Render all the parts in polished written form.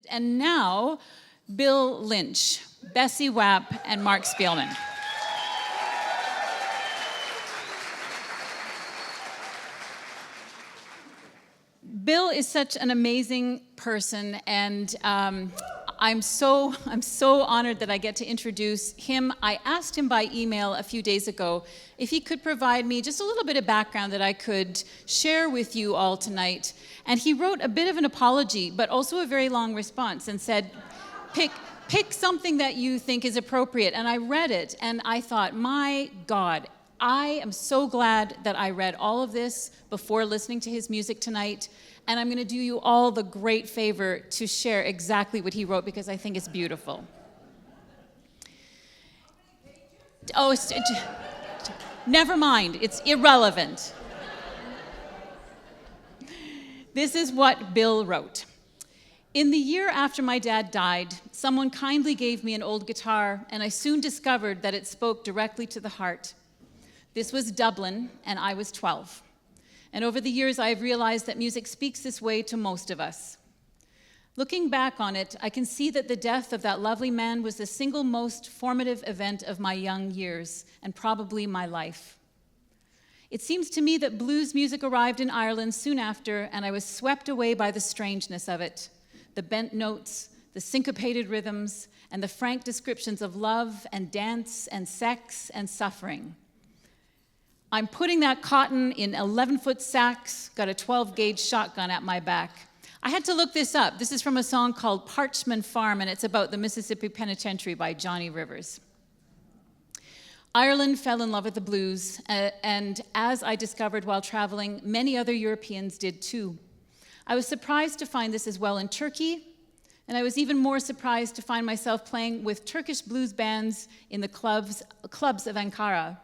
And now, Bill Lynch, Bessie Wapp, and Mark Spielman. Bill is such an amazing person, and I'm so honored that I get to introduce him. I asked him by email a few days ago if he could provide me just a little bit of background that I could share with you all tonight. And he wrote a bit of an apology, but also a very long response, and said, pick something that you think is appropriate. And I read it, and I thought, my God, I am so glad that I read all of this before listening to his music tonight. And I'm going to do you all the great favor to share exactly what he wrote, because I think it's beautiful. Oh, never mind. It's irrelevant. This is what Bill wrote. In the year after my dad died, someone kindly gave me an old guitar, and I soon discovered that it spoke directly to the heart. This was Dublin, and I was 12. And over the years, I have realized that music speaks this way to most of us. Looking back on it, I can see that the death of that lovely man was the single most formative event of my young years, and probably my life. It seems to me that blues music arrived in Ireland soon after, and I was swept away by the strangeness of it. The bent notes, the syncopated rhythms, and the frank descriptions of love and dance and sex and suffering. I'm putting that cotton in 11-foot sacks, got a 12-gauge shotgun at my back. I had to look this up. This is from a song called Parchman Farm, and it's about the Mississippi Penitentiary by Johnny Rivers. Ireland fell in love with the blues, and as I discovered while traveling, many other Europeans did too. I was surprised to find this as well in Turkey, and I was even more surprised to find myself playing with Turkish blues bands in the clubs of Ankara.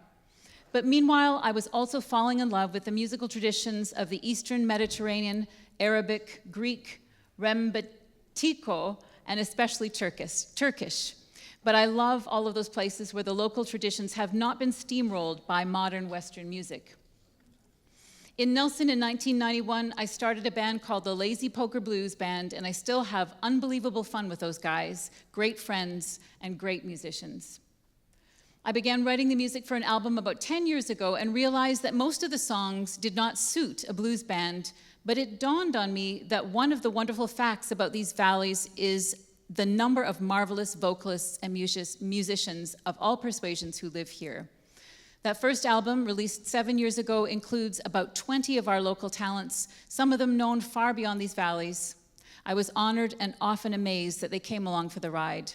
But meanwhile, I was also falling in love with the musical traditions of the Eastern Mediterranean, Arabic, Greek, Rembetiko, and especially Turkish. But I love all of those places where the local traditions have not been steamrolled by modern Western music. In Nelson in 1991, I started a band called the Lazy Poker Blues Band, and I still have unbelievable fun with those guys, great friends, and great musicians. I began writing the music for an album about 10 years ago and realized that most of the songs did not suit a blues band, but it dawned on me that one of the wonderful facts about these valleys is the number of marvelous vocalists and musicians of all persuasions who live here. That first album, released 7 years ago, includes about 20 of our local talents, some of them known far beyond these valleys. I was honored and often amazed that they came along for the ride.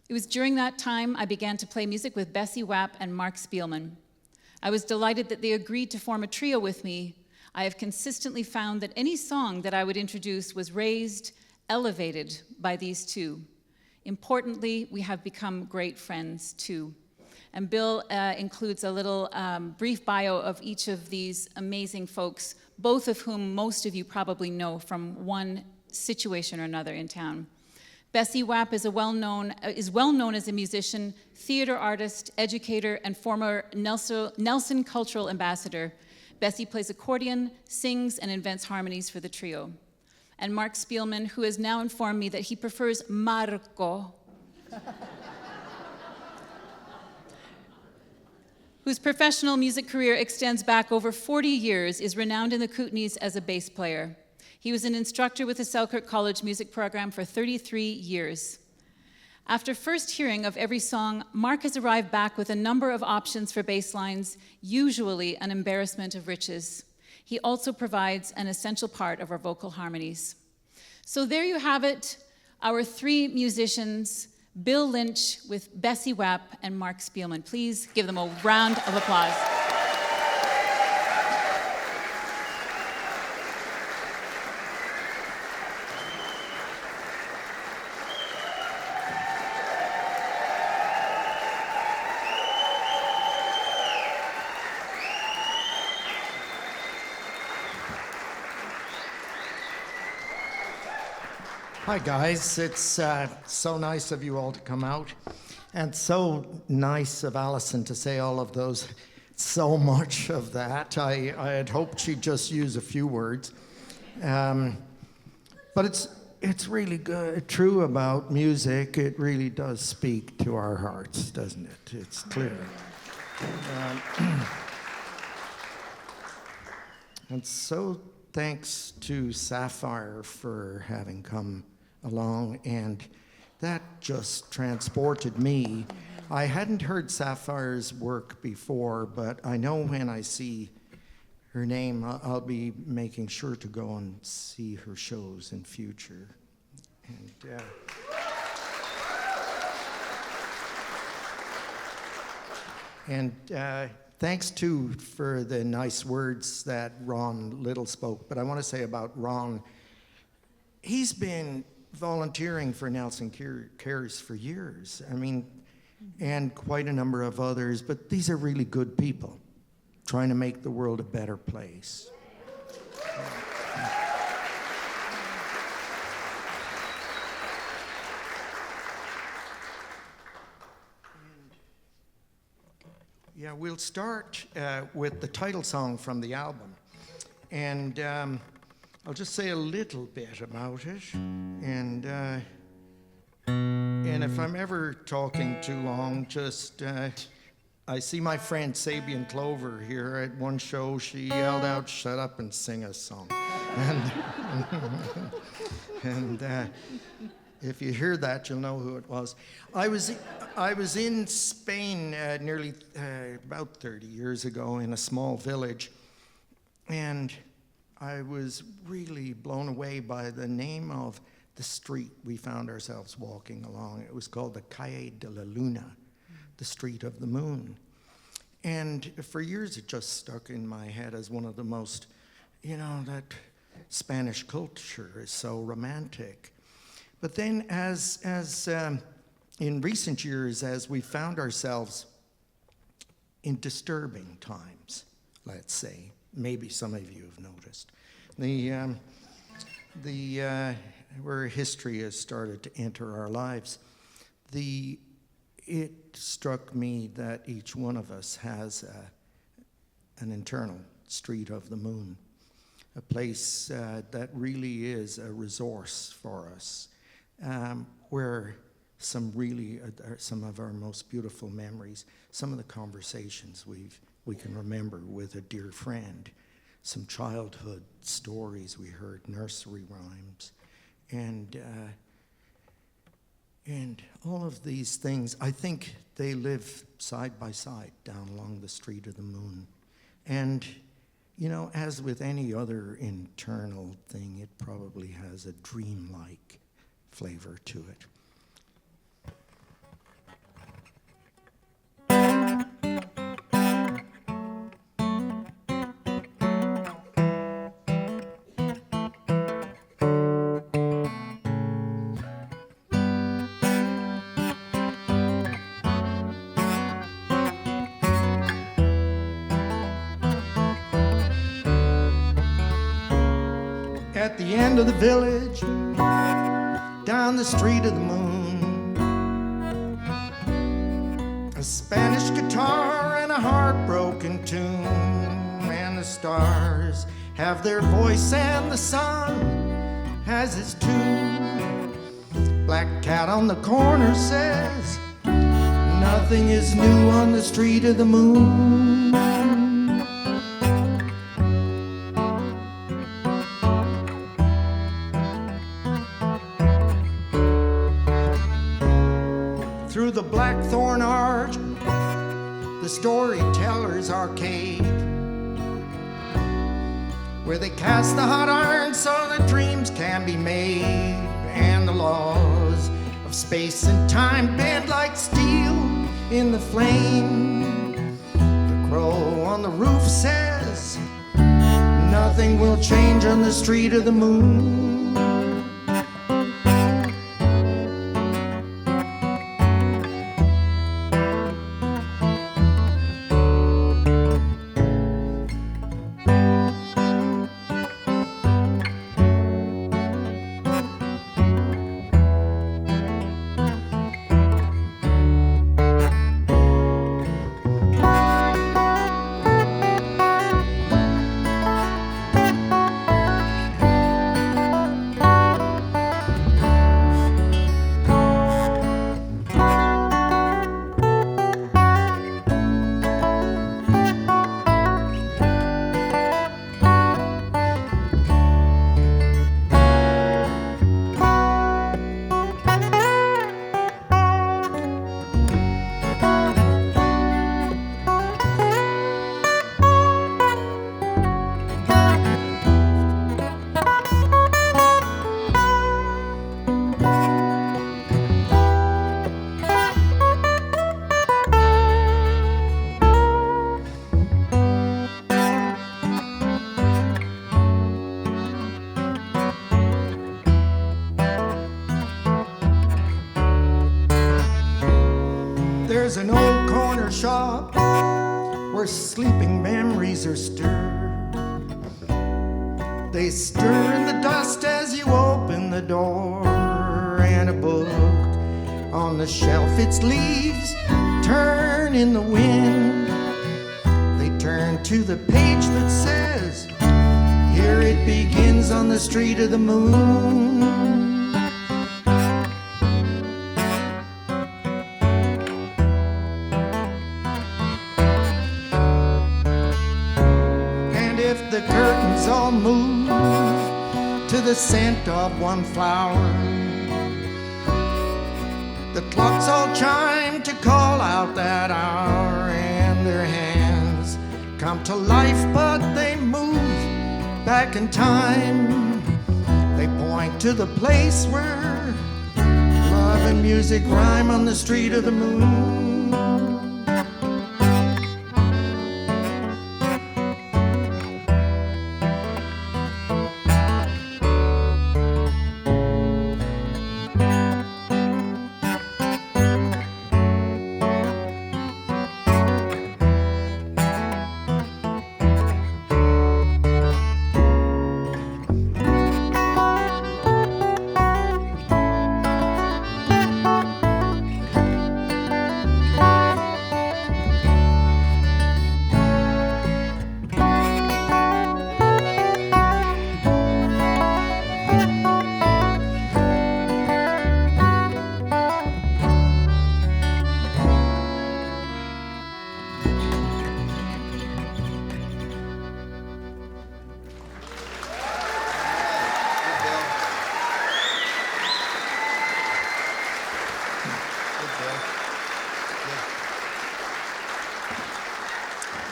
It was during that time I began to play music with Bessie Wapp and Mark Spielman. I was delighted that they agreed to form a trio with me. I have consistently found that any song that I would introduce was raised, elevated by these two. Importantly, we have become great friends too. And Bill includes a little brief bio of each of these amazing folks, both of whom most of you probably know from one situation or another in town. Bessie Wapp is well known as a musician, theater artist, educator, and former Nelson Cultural Ambassador. Bessie plays accordion, sings, and invents harmonies for the trio. And Mark Spielman, who has now informed me that he prefers Marco, whose professional music career extends back over 40 years, is renowned in the Kootenays as a bass player. He was an instructor with the Selkirk College music program for 33 years. After first hearing of every song, Mark has arrived back with a number of options for bass lines, usually an embarrassment of riches. He also provides an essential part of our vocal harmonies. So there you have it, our three musicians, Bill Lynch with Bessie Wapp and Mark Spielman. Please give them a round of applause. Hi guys, it's so nice of you all to come out, and so nice of Alison to say all of those, so much of that. I had hoped she'd just use a few words, but it's really good, true about music. It really does speak to our hearts, doesn't it? It's clear. And so thanks to Sapphire for having come along, and that just transported me. I hadn't heard Sapphire's work before, but I know when I see her name, I'll be making sure to go and see her shows in future. And thanks too for the nice words that Ron Little spoke. But I want to say about Ron, he's been volunteering for Nelson Cares for years. I mean, and quite a number of others, but these are really good people trying to make the world a better place. Yeah, we'll start with the title song from the album. And I'll just say a little bit about it. And if I'm ever talking too long, just, I see my friend Sabian Clover here at one show. She yelled out, "Shut up and sing a song." And if you hear that, you'll know who it was. I was in Spain nearly about 30 years ago in a small village, and I was really blown away by the name of the street we found ourselves walking along. It was called the Calle de la Luna, the Street of the Moon. And for years it just stuck in my head as one of the most, that Spanish culture is so romantic. But then as in recent years, as we found ourselves in disturbing times, let's say, maybe some of you have noticed, where history has started to enter our lives, it struck me that each one of us has an internal street of the moon, a place that really is a resource for us, where some of our most beautiful memories, some of the conversations we can remember with a dear friend, some childhood stories we heard, nursery rhymes, and all of these things, I think they live side by side down along the street of the moon. And, as with any other internal thing, it probably has a dreamlike flavor to it. At the end of the village, down the street of the moon, a Spanish guitar and a heartbroken tune, and the stars have their voice and the sun has its tune. Black cat on the corner says, nothing is new on the street of the moon. Through the blackthorn arch, the storyteller's arcade, where they cast the hot iron so that dreams can be made, and the laws of space and time bend like steel in the flame. The crow on the roof says, nothing will change on the street of the moon. there's an old corner shop where sleeping memories are stirred. They stir in the dust as you open the door, and a book on the shelf, its leaves turn in the wind. They turn to the page that says, here it begins on the street of the moon. And if the curtains all move to the scent of one flower, the clocks all chime to call out that hour, and their hands come to life, but they move back in time. They point to the place where love and music rhyme on the street of the moon.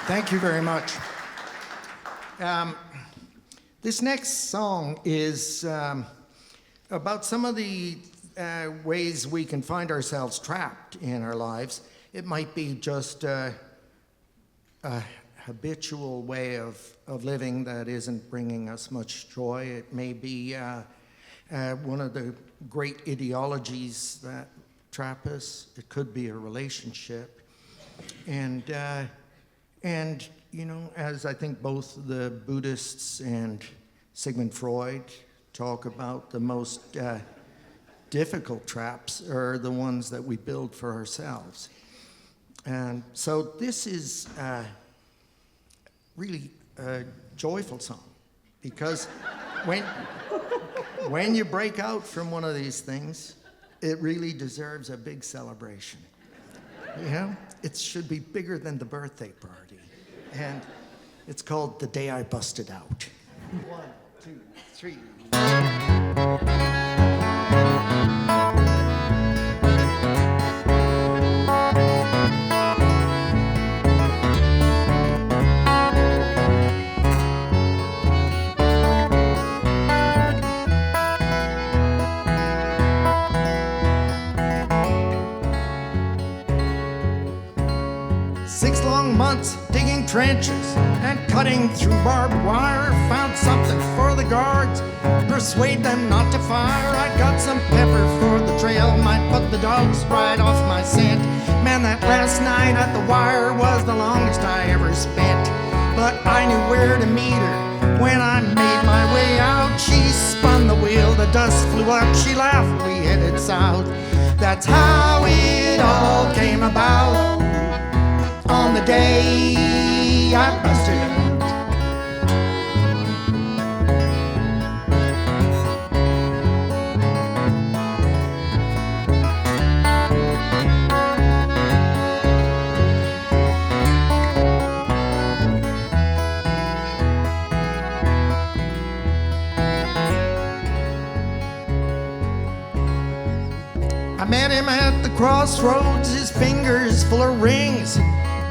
Thank you very much. This next song is about some of the ways we can find ourselves trapped in our lives. It might be just a habitual way of living that isn't bringing us much joy. It may be one of the great ideologies that trap us. It could be a relationship. And, you know, as I think both the Buddhists and Sigmund Freud talk about, the most difficult traps are the ones that we build for ourselves. And so this is really a joyful song, because when you break out from one of these things, it really deserves a big celebration. You know, it should be bigger than the birthday party. And it's called The Day I Busted Out. 1, 2, 3. 6 long months digging trenches and cutting through barbed wire. Found something for the guards, persuade them not to fire. I got some pepper for the trail, might put the dogs right off my scent. Man, that last night at the wire was the longest I ever spent. But I knew where to meet her when I made my way out. She spun the wheel, the dust flew up, she laughed, we headed south. That's how it all came about. On the day I busted out. I met him at the crossroads, his fingers full of rings.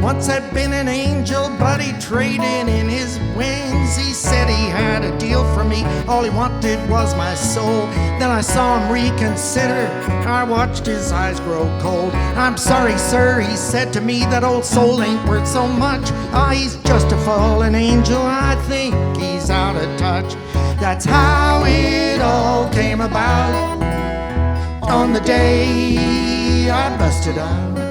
Once had been an angel, but he traded in his wings. He said he had a deal for me, all he wanted was my soul. Then I saw him reconsider, I watched his eyes grow cold. I'm sorry, sir, he said to me, that old soul ain't worth so much. Ah, he's just a fallen angel, I think he's out of touch. That's how it all came about. On the day I busted out.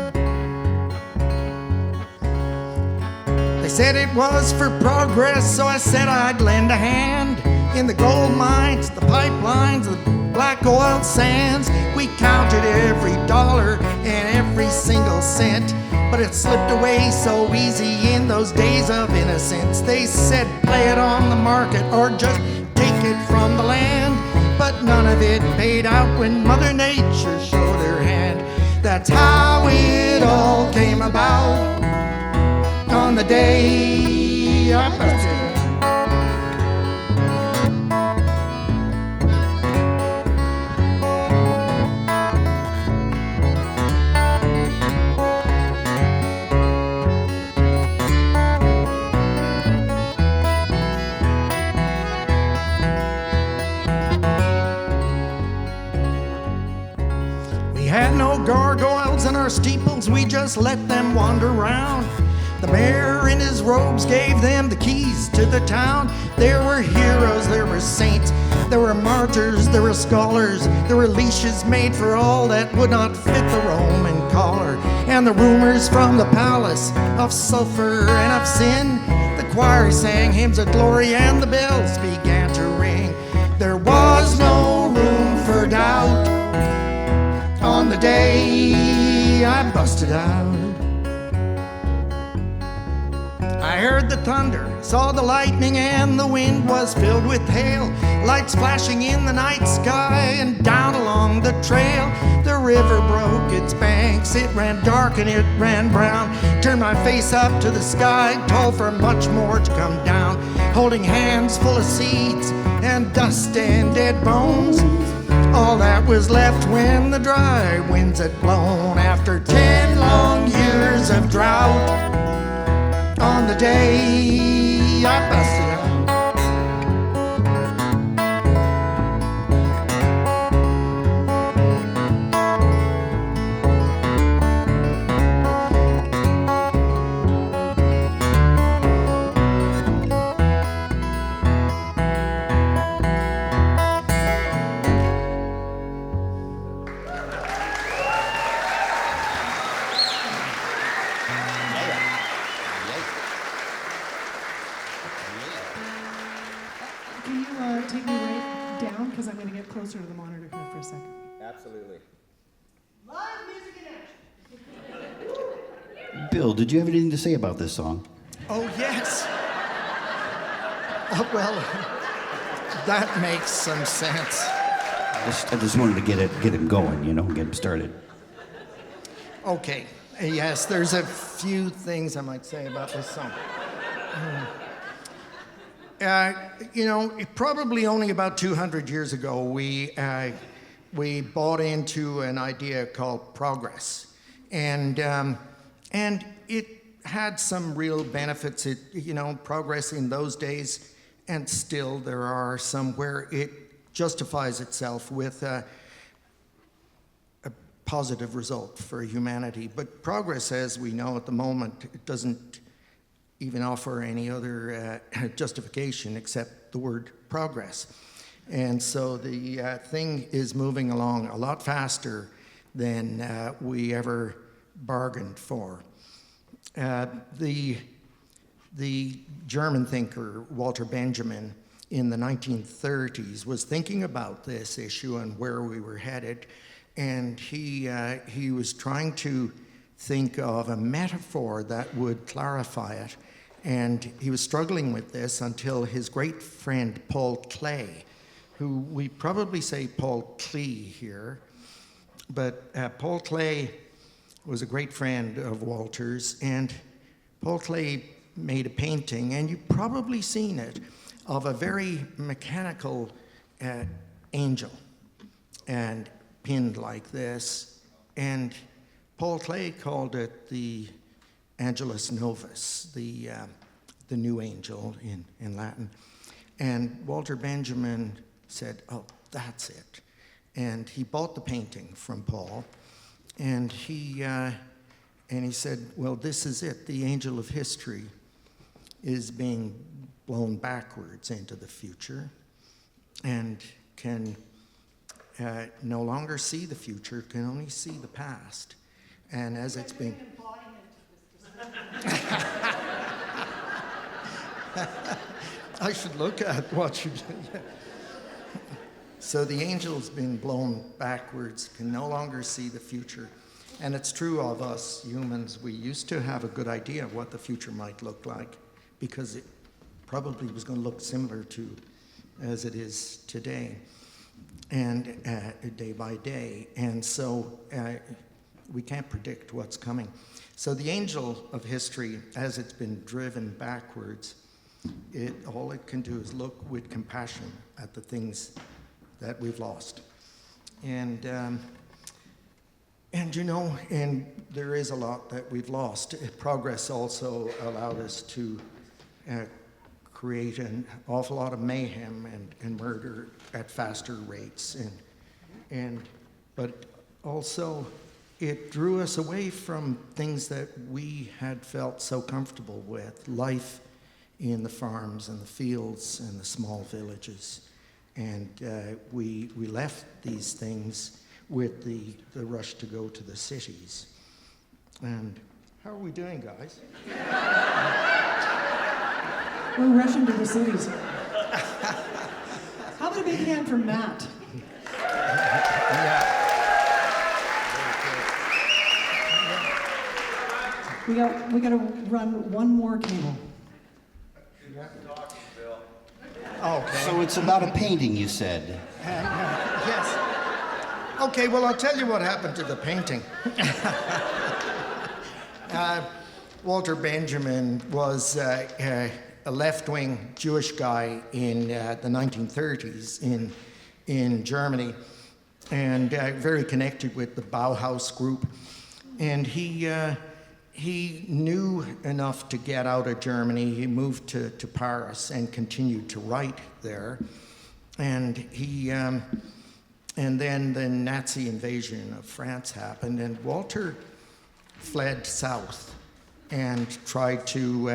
said it was for progress, so I said I'd lend a hand. In the gold mines, the pipelines, the black oil sands, we counted every dollar and every single cent. But it slipped away so easy in those days of innocence. They said play it on the market or just take it from the land. But none of it paid out when Mother Nature showed her hand. That's how it all came about on the day I busted. Had no gargoyles in our steeples, we just let them wander round. The mayor in his robes gave them the keys to the town. There were heroes, there were saints, there were martyrs, there were scholars, there were leashes made for all that would not fit the Roman collar. And the rumors from the palace of sulfur and of sin, the choir sang hymns of glory and the bells began to ring. There was no room for doubt on the day I busted out. I heard the thunder, saw the lightning, and the wind was filled with hail. Lights flashing in the night sky and down along the trail. The river broke its banks, it ran dark and it ran brown. Turned my face up to the sky, told for much more to come down. Holding hands full of seeds and dust and dead bones. All that was left when the dry winds had blown. After 10 long years of drought, on the day I busted out. Take me right down because I'm going to get closer to the monitor here for a second. Absolutely. Live music in action. Bill, did you have anything to say about this song? Oh, yes. Oh, well, that makes some sense. I just wanted to get him going, get him started. Okay. Yes, there's a few things I might say about this song. Probably only about 200 years ago, we bought into an idea called progress, and it had some real benefits. Progress in those days, and still there are some where it justifies itself with a positive result for humanity. But progress, as we know at the moment, it doesn't even offer any other justification except the word progress. And so the thing is moving along a lot faster than we ever bargained for. The German thinker Walter Benjamin in the 1930s was thinking about this issue and where we were headed, and he was trying to think of a metaphor that would clarify it. And he was struggling with this until his great friend Paul Klee, who we probably say Paul Klee here, but Paul Klee was a great friend of Walter's, and Paul Klee made a painting, and you've probably seen it, of a very mechanical angel, and pinned like this, and Paul Klee called it the Angelus Novus, the new angel in Latin. And Walter Benjamin said, oh, that's it. And he bought the painting from Paul, and he said, well, this is it. The angel of history is being blown backwards into the future and can no longer see the future, can only see the past. And as it's being... I should look at what you did. So the angel's been blown backwards, can no longer see the future. And it's true of us humans. We used to have a good idea of what the future might look like because it probably was going to look similar to as it is today, and day by day. And so we can't predict what's coming. So the angel of history, as it's been driven backwards, all it can do is look with compassion at the things that we've lost. And there is a lot that we've lost. Progress also allowed us to create an awful lot of mayhem and murder at faster rates. But also it drew us away from things that we had felt so comfortable with, life in the farms and the fields and the small villages. And we left these things with the rush to go to the cities. And how are we doing, guys? We're rushing to the cities. How about a big hand for Matt? Yeah. We got to run one more cable. Okay. So it's about a painting, you said. Yes. Okay, well, I'll tell you what happened to the painting. Walter Benjamin was a left-wing Jewish guy in the 1930s in Germany, and very connected with the Bauhaus group. And he knew enough to get out of Germany. He moved to Paris and continued to write there. And and then the Nazi invasion of France happened, and Walter fled south and tried to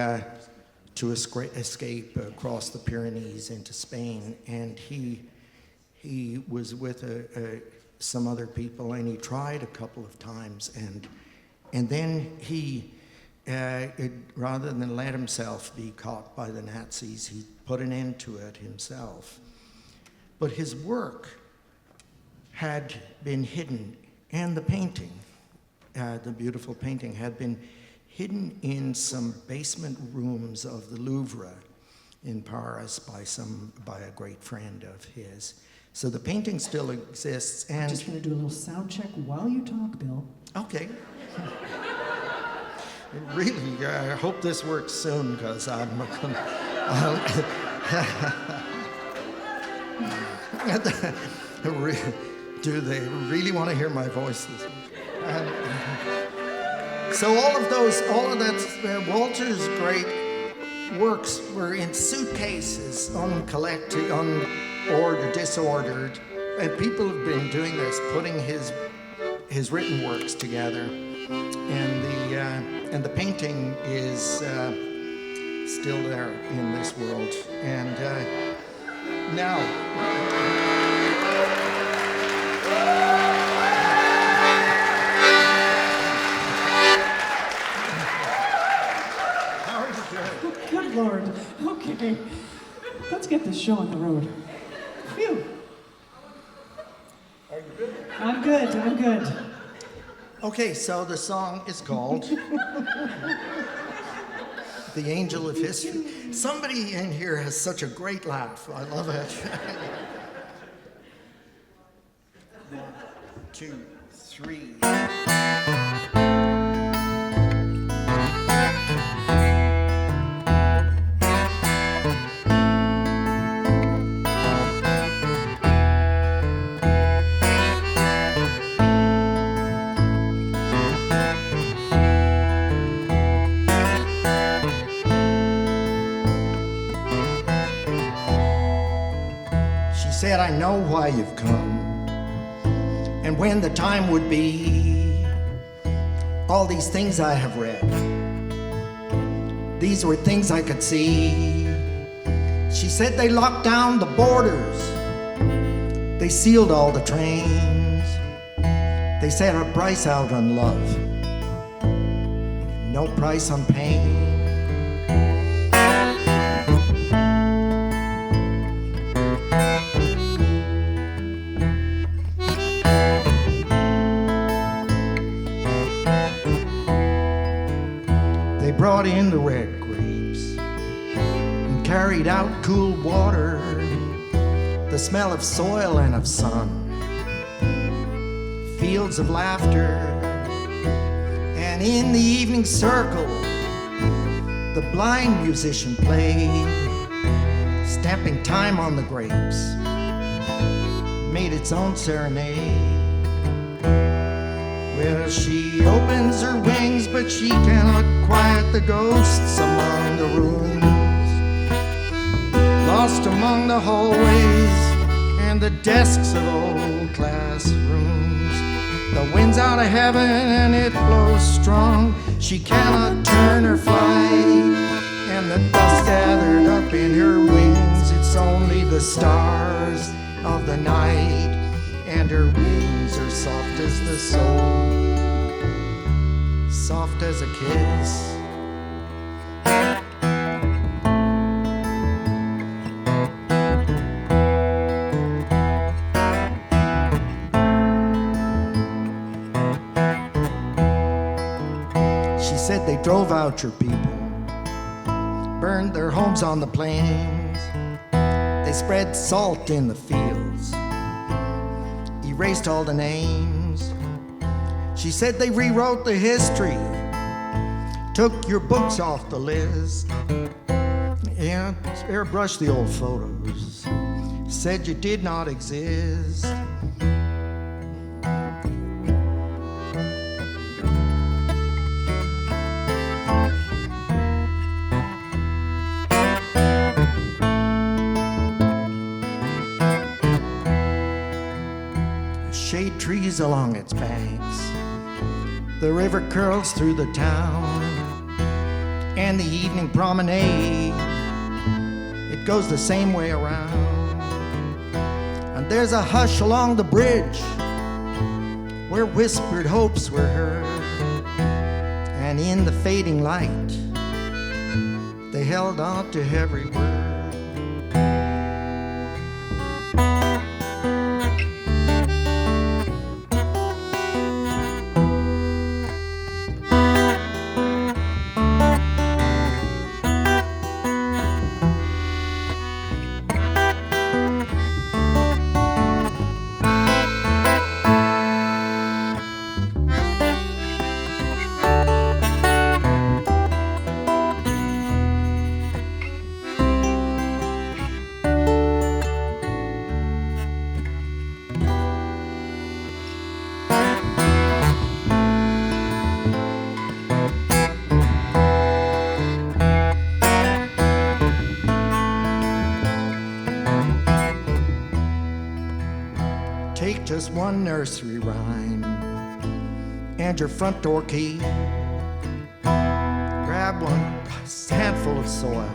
escape across the Pyrenees into Spain. And he was with some other people, and he tried a couple of times, and then he, rather than let himself be caught by the Nazis, he put an end to it himself. But his work had been hidden, and the painting, the beautiful painting, had been hidden in some basement rooms of the Louvre in Paris by a great friend of his. So the painting still exists, and I'm just going to do a little sound check while you talk, Bill. okay. Really, I hope this works soon, because do they really want to hear my voices? So all of that, Walter's great works were in suitcases, uncollected, disordered, and people have been doing this, putting his written works together, and the painting is still there in this world. And now. Good Lord. Okay. Let's get this show on the road. Phew. Are you good? I'm good. Okay, so the song is called The Angel of History. Somebody in here has such a great laugh. I love it. 1, 2, 3. Said, I know why you've come, and when the time would be. All these things I have read, these were things I could see. She said they locked down the borders, they sealed all the trains, they set a price out on love, no price on pain. brought in the red grapes and carried out cool water, the smell of soil and of sun, fields of laughter. And in the evening circle, the blind musician played, stamping time on the grapes, made its own serenade. Well, she opens her wings, but she cannot quiet the ghosts among the ruins, lost among the hallways and the desks of old classrooms. The wind's out of heaven and it blows strong. She cannot turn or fly, and the dust gathered up in her wings. It's only the stars of the night, and her wings are soft as the soul, soft as a kiss. She said they drove out your people, burned their homes on the plains. They spread salt in the fields, erased all the names. She said they rewrote the history, took your books off the list, yeah, airbrushed the old photos, said you did not exist. Shade trees along its banks, the river curls through the town, and the evening promenade, it goes the same way around. And there's a hush along the bridge where whispered hopes were heard, and in the fading light they held on to every word. Take just one nursery rhyme and your front door key. Grab one handful of soil,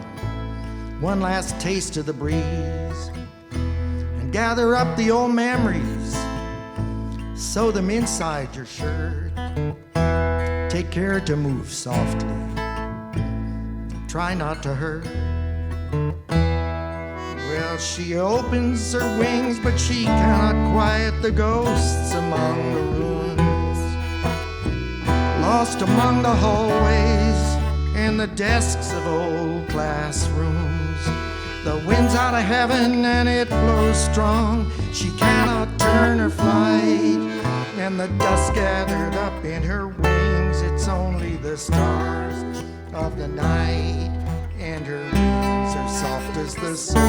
one last taste of the breeze, and gather up the old memories, sew them inside your shirt. Take care to move softly, try not to hurt. Well, she opens her wings, but she cannot quiet the ghosts among the ruins, lost among the hallways and the desks of old classrooms. The wind's out of heaven and it blows strong. She cannot turn or fly, and the dust gathered up in her wings. It's only the stars of the night, and her wings are soft as the soul,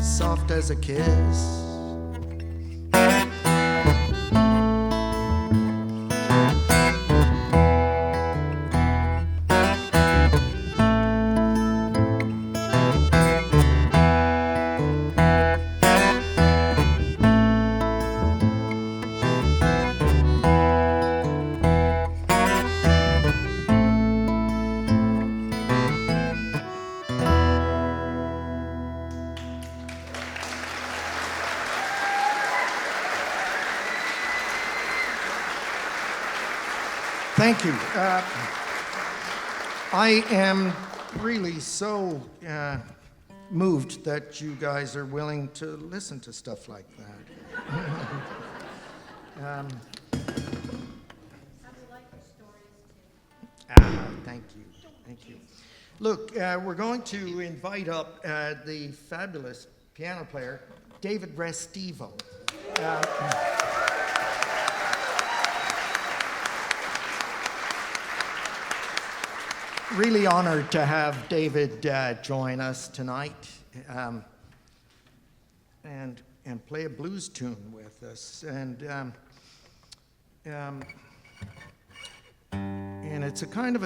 soft as a kiss. Thank you. I am really so moved that you guys are willing to listen to stuff like that. Thank you. Thank you. Look, we're going to invite up the fabulous piano player, David Restivo. Really honored to have David join us tonight and play a blues tune with us. And it's a kind of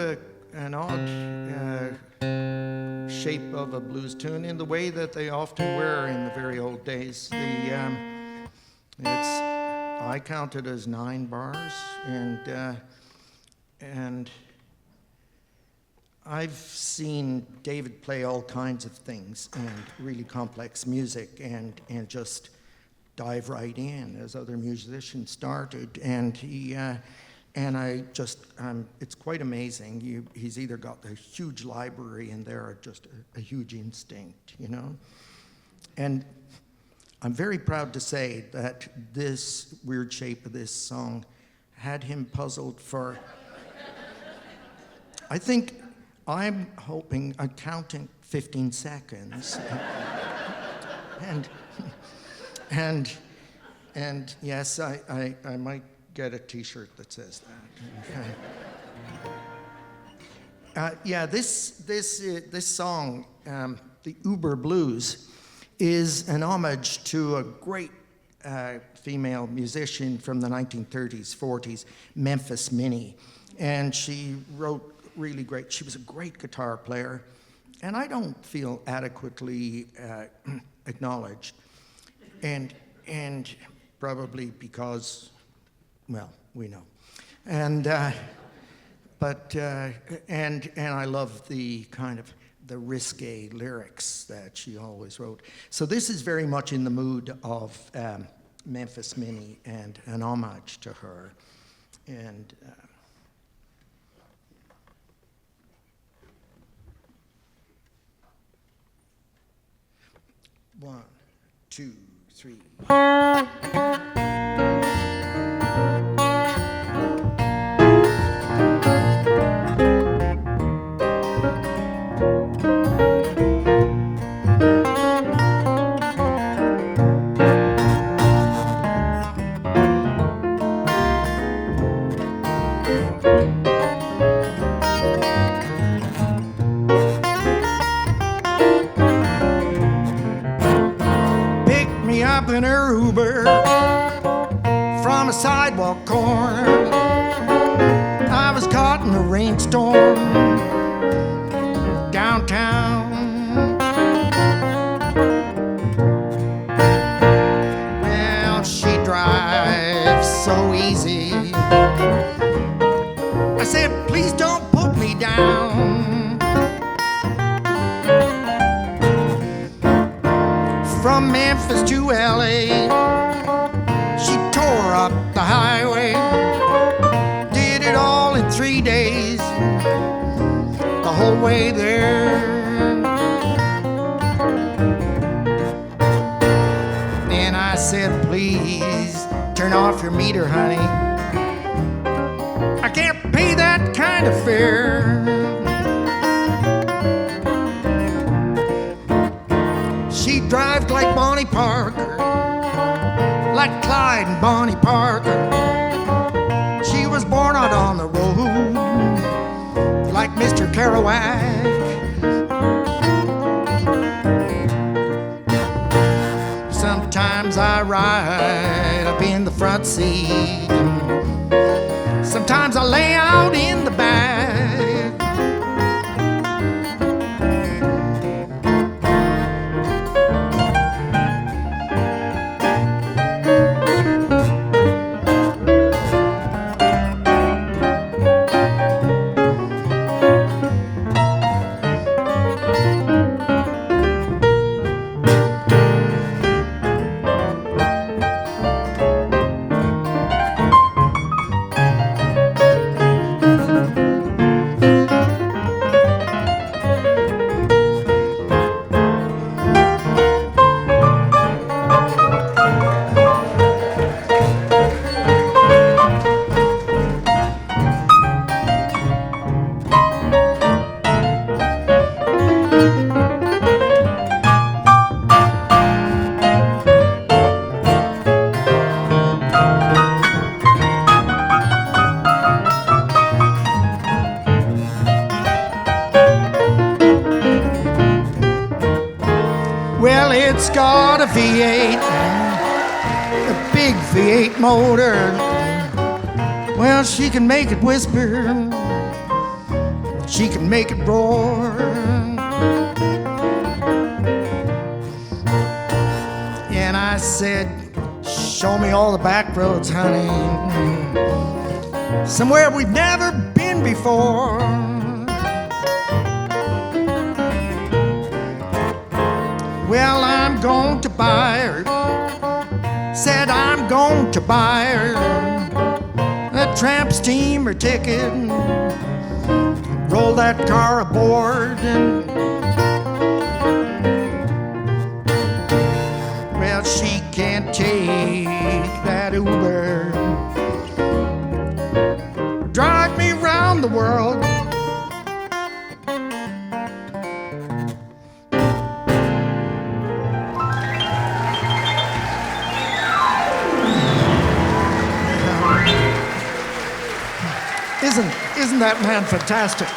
an odd shape of a blues tune in the way that they often were in the very old days. I count it as 9 bars, and I've seen David play all kinds of things and really complex music and just dive right in as other musicians started. And it's quite amazing. He's either got a huge library in there or just a huge instinct, you know? And I'm very proud to say that this weird shape of this song had him puzzled for, I think, I'm counting 15 seconds. and yes, I might get a t-shirt that says that. This song, the Uber Blues, is an homage to a great female musician from the 1930s, 40s, Memphis Minnie. And she wrote really great. She was a great guitar player, and I don't feel adequately acknowledged. And probably because, well, we know. And I love the kind of the risque lyrics that she always wrote. So this is very much in the mood of Memphis Minnie and an homage to her. And one, two, three. In her Uber from a sidewalk corner. I was caught in a rainstorm downtown. Well, she drives so easy. I said, please don't put me down. From Memphis to LA, she tore up the highway, did it all in 3 days, the whole way there. Then I said, please turn off your meter, honey. I can't pay that kind of fare. She drives like Bonnie Parker, like Clyde and Bonnie Parker. She was born out on the road, like Mr. Kerouac. Sometimes I ride up in the front seat, sometimes I lay out in the back. V8 motor. Well, she can make it whisper, she can make it roar. And I said, show me all the back roads, honey, somewhere we've never been before. Well, I'm going to buy her, said I'm going to buy her a tramp steamer ticket, roll that car aboard, and well, she can't take that Uber, drive me round the world. Isn't that man fantastic?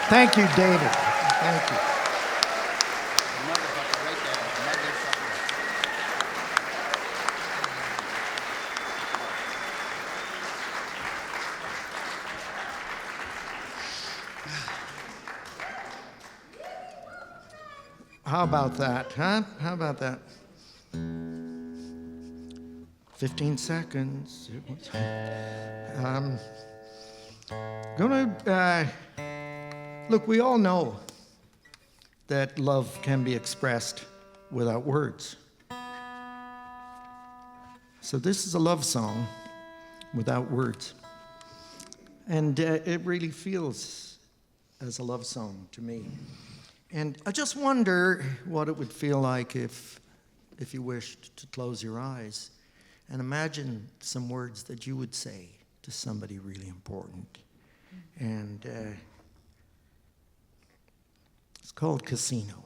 Thank you, David. Thank you. How about that, huh? How about that? 15 seconds. Look, we all know that love can be expressed without words. So this is a love song without words. And it really feels as a love song to me. And I just wonder what it would feel like if you wished to close your eyes and imagine some words that you would say to somebody really important. And it's called Casino.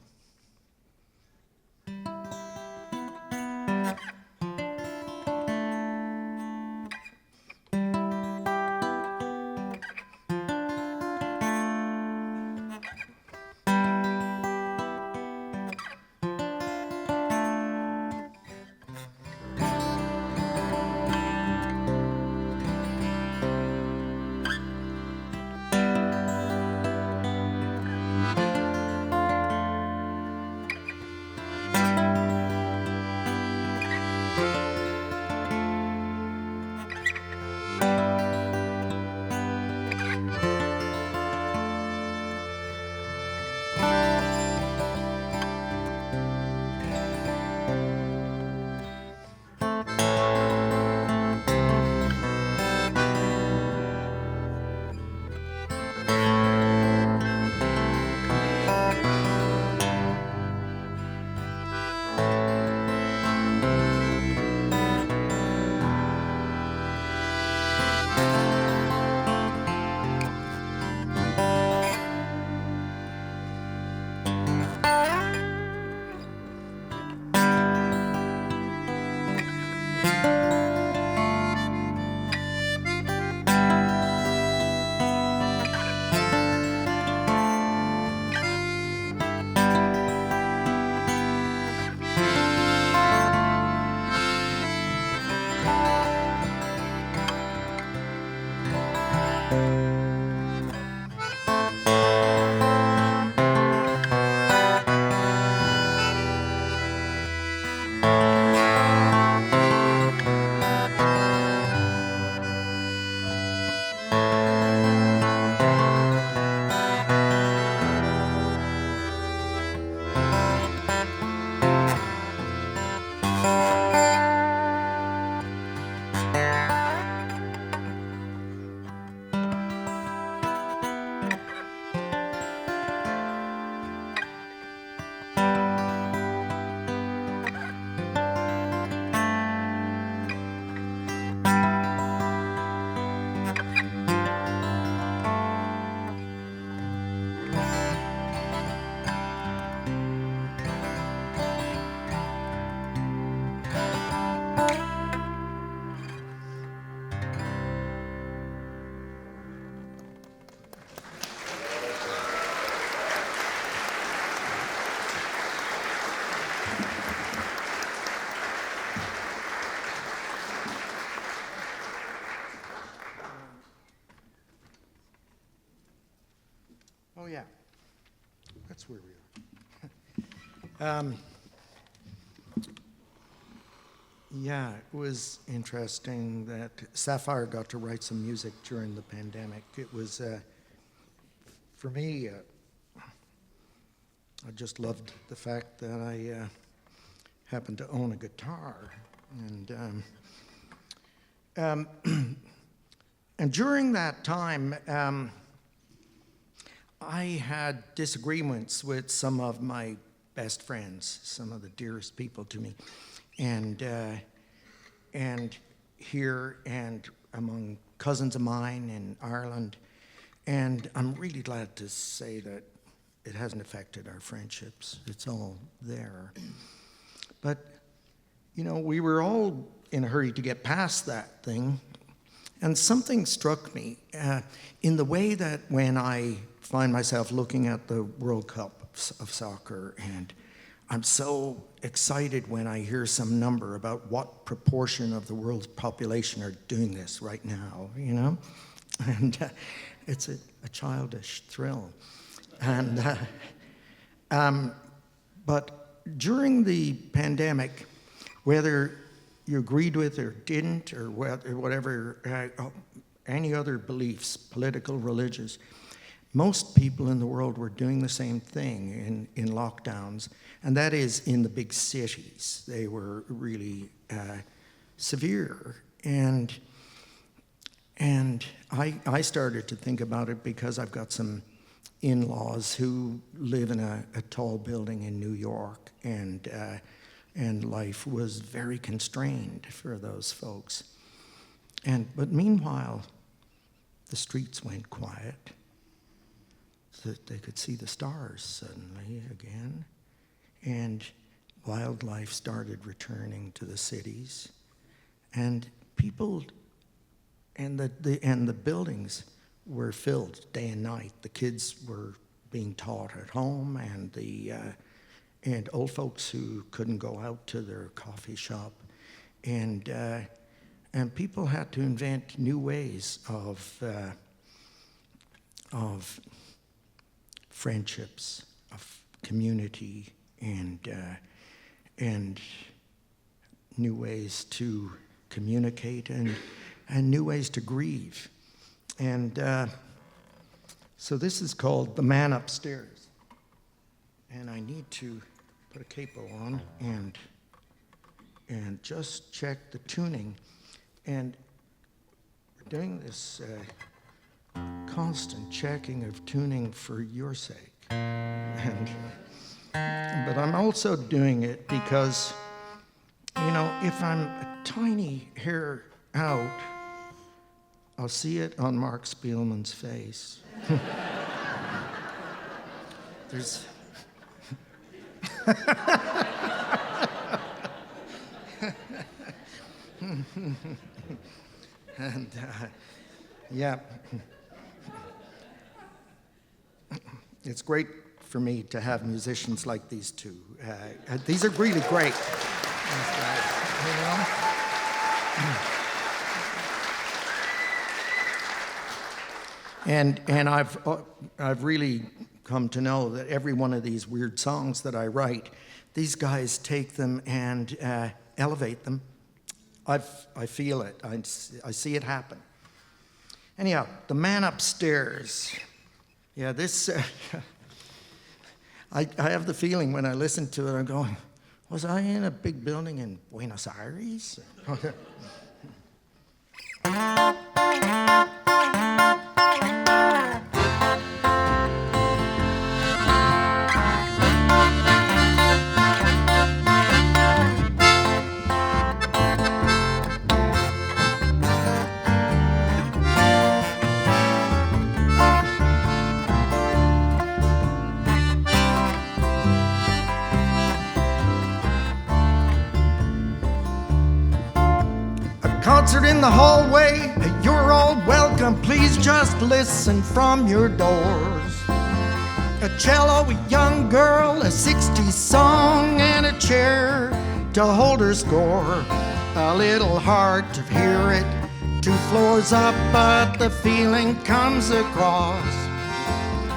that's where we are. Yeah, it was interesting that Sapphire got to write some music during the pandemic. It was, for me, I just loved the fact that I happened to own a guitar. And during that time, I had disagreements with some of my best friends, some of the dearest people to me. And here and among cousins of mine in Ireland. And I'm really glad to say that it hasn't affected our friendships. It's all there. But, you know, we were all in a hurry to get past that thing. And something struck me in the way that when I find myself looking at the World Cup of soccer, and I'm so excited when I hear some number about what proportion of the world's population are doing this right now, you know? And it's a childish thrill. And but during the pandemic, whether you agreed with or didn't, or whatever, any other beliefs, political, religious, most people in the world were doing the same thing in lockdowns, and that is in the big cities. They were really severe. And I started to think about it because I've got some in-laws who live in a tall building in New York, and life was very constrained for those folks. But meanwhile, the streets went quiet, so that they could see the stars suddenly again, and wildlife started returning to the cities, and people and the buildings were filled day and night. The kids were being taught at home, and old folks who couldn't go out to their coffee shop, and people had to invent new ways of friendships, of community, and new ways to communicate, and new ways to grieve. And so this is called The Man Upstairs. And I need to put a capo on and just check the tuning. And we're doing this constant checking of tuning for your sake. But I'm also doing it because, you know, if I'm a tiny hair out, I'll see it on Mark Spielman's face. There's... And, yeah. It's great for me to have musicians like these two. These are really great. These guys, you know? And I've really come to know that every one of these weird songs that I write, these guys take them and elevate them. I feel it. I see it happen. Anyhow, The Man Upstairs. Yeah, this, I have the feeling when I listen to it, I'm going, was I in a big building in Buenos Aires? Concert in the hallway, you're all welcome, please just listen from your doors. A cello, a young girl, a 60s song, and a chair to hold her score. A little hard to hear it 2 floors up, but the feeling comes across.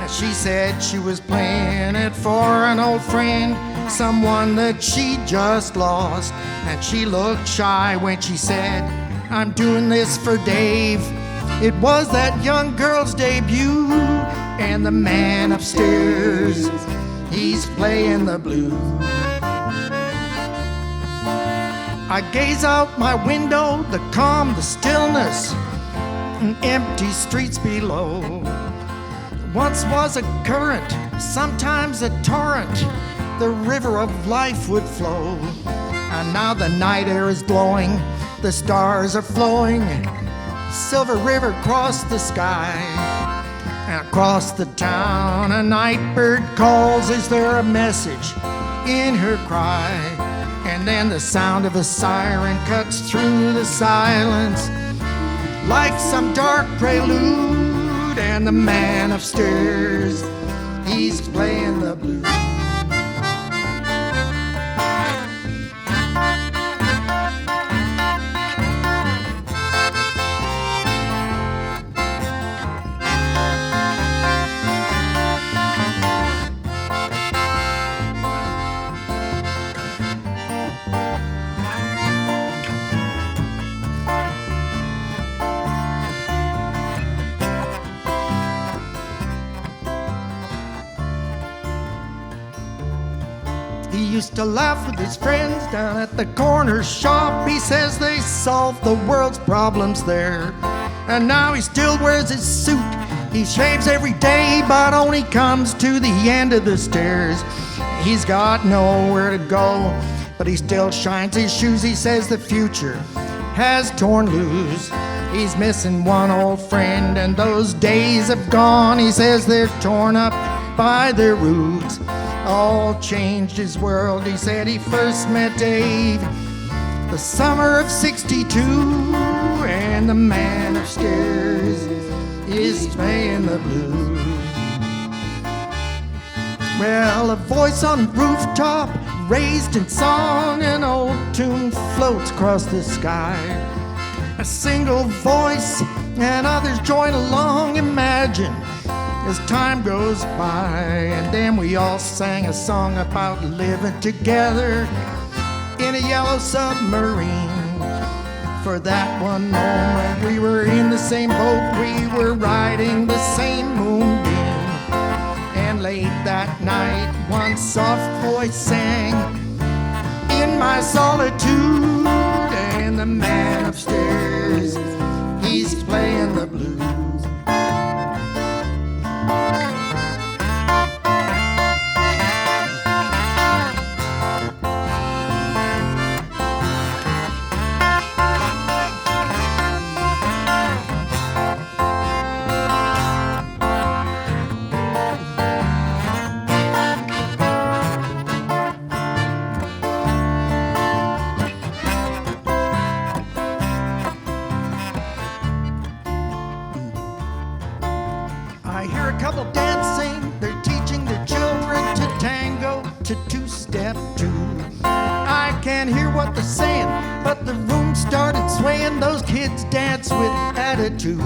She said she was playing it for an old friend, someone that she just lost. And she looked shy when she said, I'm doing this for Dave. It was that young girl's debut, and the man upstairs, he's playing the blues. I gaze out my window, the calm, the stillness, and empty streets below. Once was a current, sometimes a torrent, the river of life would flow. And now the night air is glowing, the stars are flowing, silver river across the sky. And across the town a night bird calls, is there a message in her cry? And then the sound of a siren cuts through the silence like some dark prelude, and the man upstairs, he's playing the blues. He used to laugh with his friends down at the corner shop. He says they solved the world's problems there. And now he still wears his suit. He shaves every day, but only comes to the end of the stairs. He's got nowhere to go, but he still shines his shoes. He says the future has torn loose. He's missing one old friend, and those days have gone. He says they're torn up by their roots. All changed his world. He said he first met Dave the summer of '62, and the man upstairs is playing the blues. Well, a voice on the rooftop raised in song, an old tune floats across the sky. A single voice and others join along. Imagine as time goes by, and then we all sang a song about living together in a yellow submarine. For that one moment we were in the same boat, we were riding the same moonbeam. And late that night one soft voice sang, in my solitude, and the man upstairs, he's playing the blues. To two-step two. I can't hear what they're saying, but the room started swaying. Those kids dance with attitude.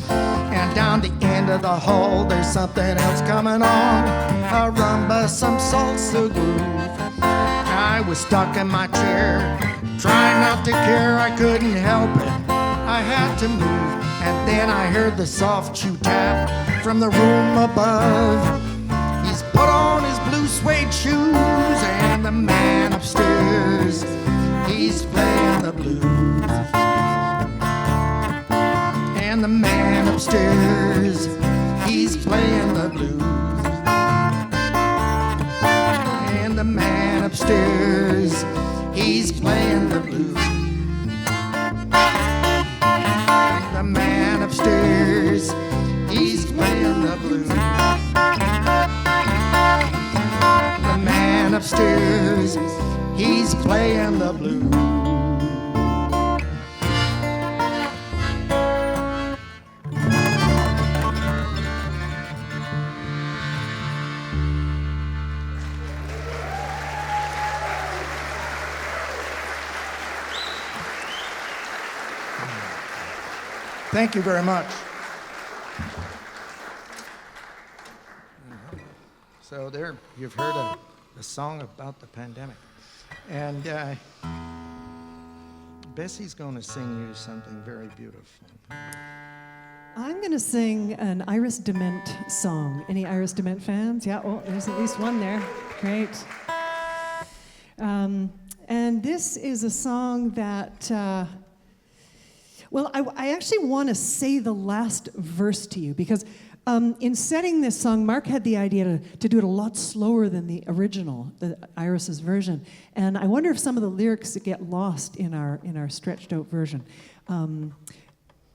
And down the end of the hall, there's something else coming on. A rumba, some salsa groove. I was stuck in my chair, trying not to care. I couldn't help it, I had to move. And then I heard the soft shoe tap from the room above. He's put on his blue suede shoes, and the man upstairs, he's playing the blues. And the man upstairs, he's playing the blues. And the man upstairs, he's playing the blues. The man upstairs, he's playing the blues. Upstairs, he's playing the blues. Thank you very much. So there, you've heard a song about the pandemic. And Bessie's going to sing you something very beautiful. I'm going to sing an Iris Dement song. Any Iris Dement fans? Yeah, oh, there's at least one there. Great. And this is a song that, I actually want to say the last verse to you because in setting this song, Mark had the idea to do it a lot slower than the original, the Iris's version. And I wonder if some of the lyrics get lost in our stretched out version. I'm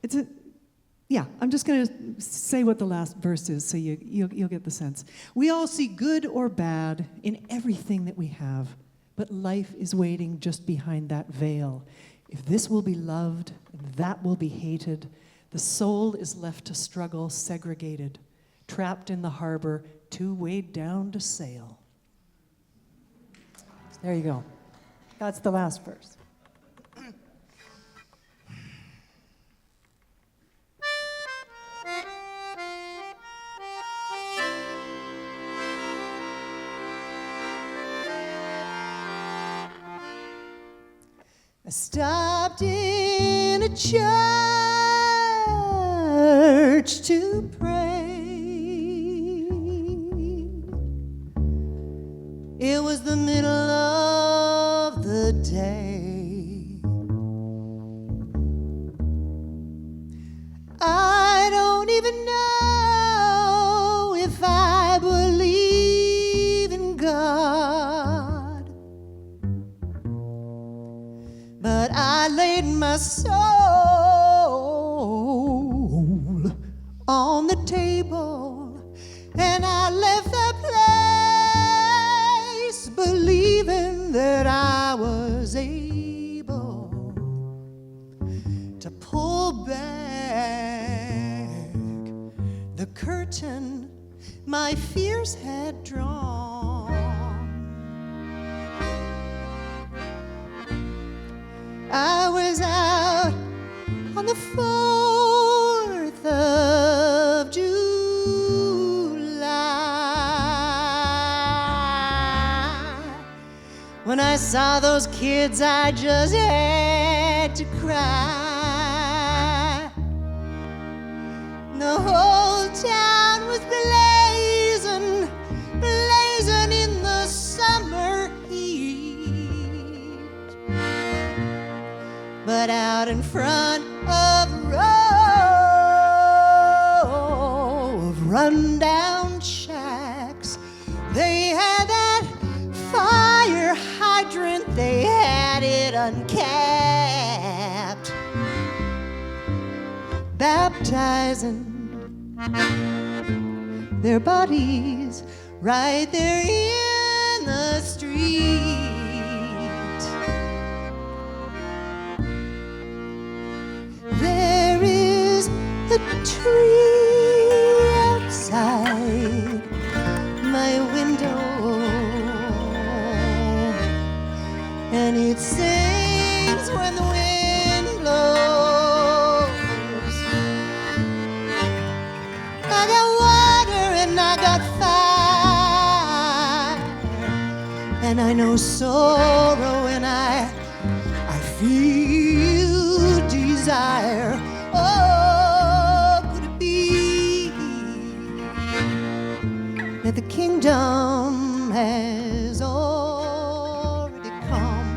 just going to say what the last verse is so you'll get the sense. We all see good or bad in everything that we have, but life is waiting just behind that veil. If this will be loved and that will be hated, the soul is left to struggle segregated, trapped in the harbor, too weighed down to sail. There you go. That's the last verse. I stopped in a church to pray. It was the middle of the day. I don't even know if I believe in God, but I laid my soul on the table, and I left that place believing that I was able to pull back the curtain my fears had drawn. I was out on the 4th of July when I saw those kids, I just had to cry. The whole town was blazing, blazing in the summer heat. But out in front of a row of rundown shacks, they had that fire hydrant, they had it uncapped, baptizing their bodies right there in the street. There is a tree outside my window, and it sings when the wind blows. I got water and I got fire, and I know sorrow and I feel desire. Oh, could it be that the kingdom has already come?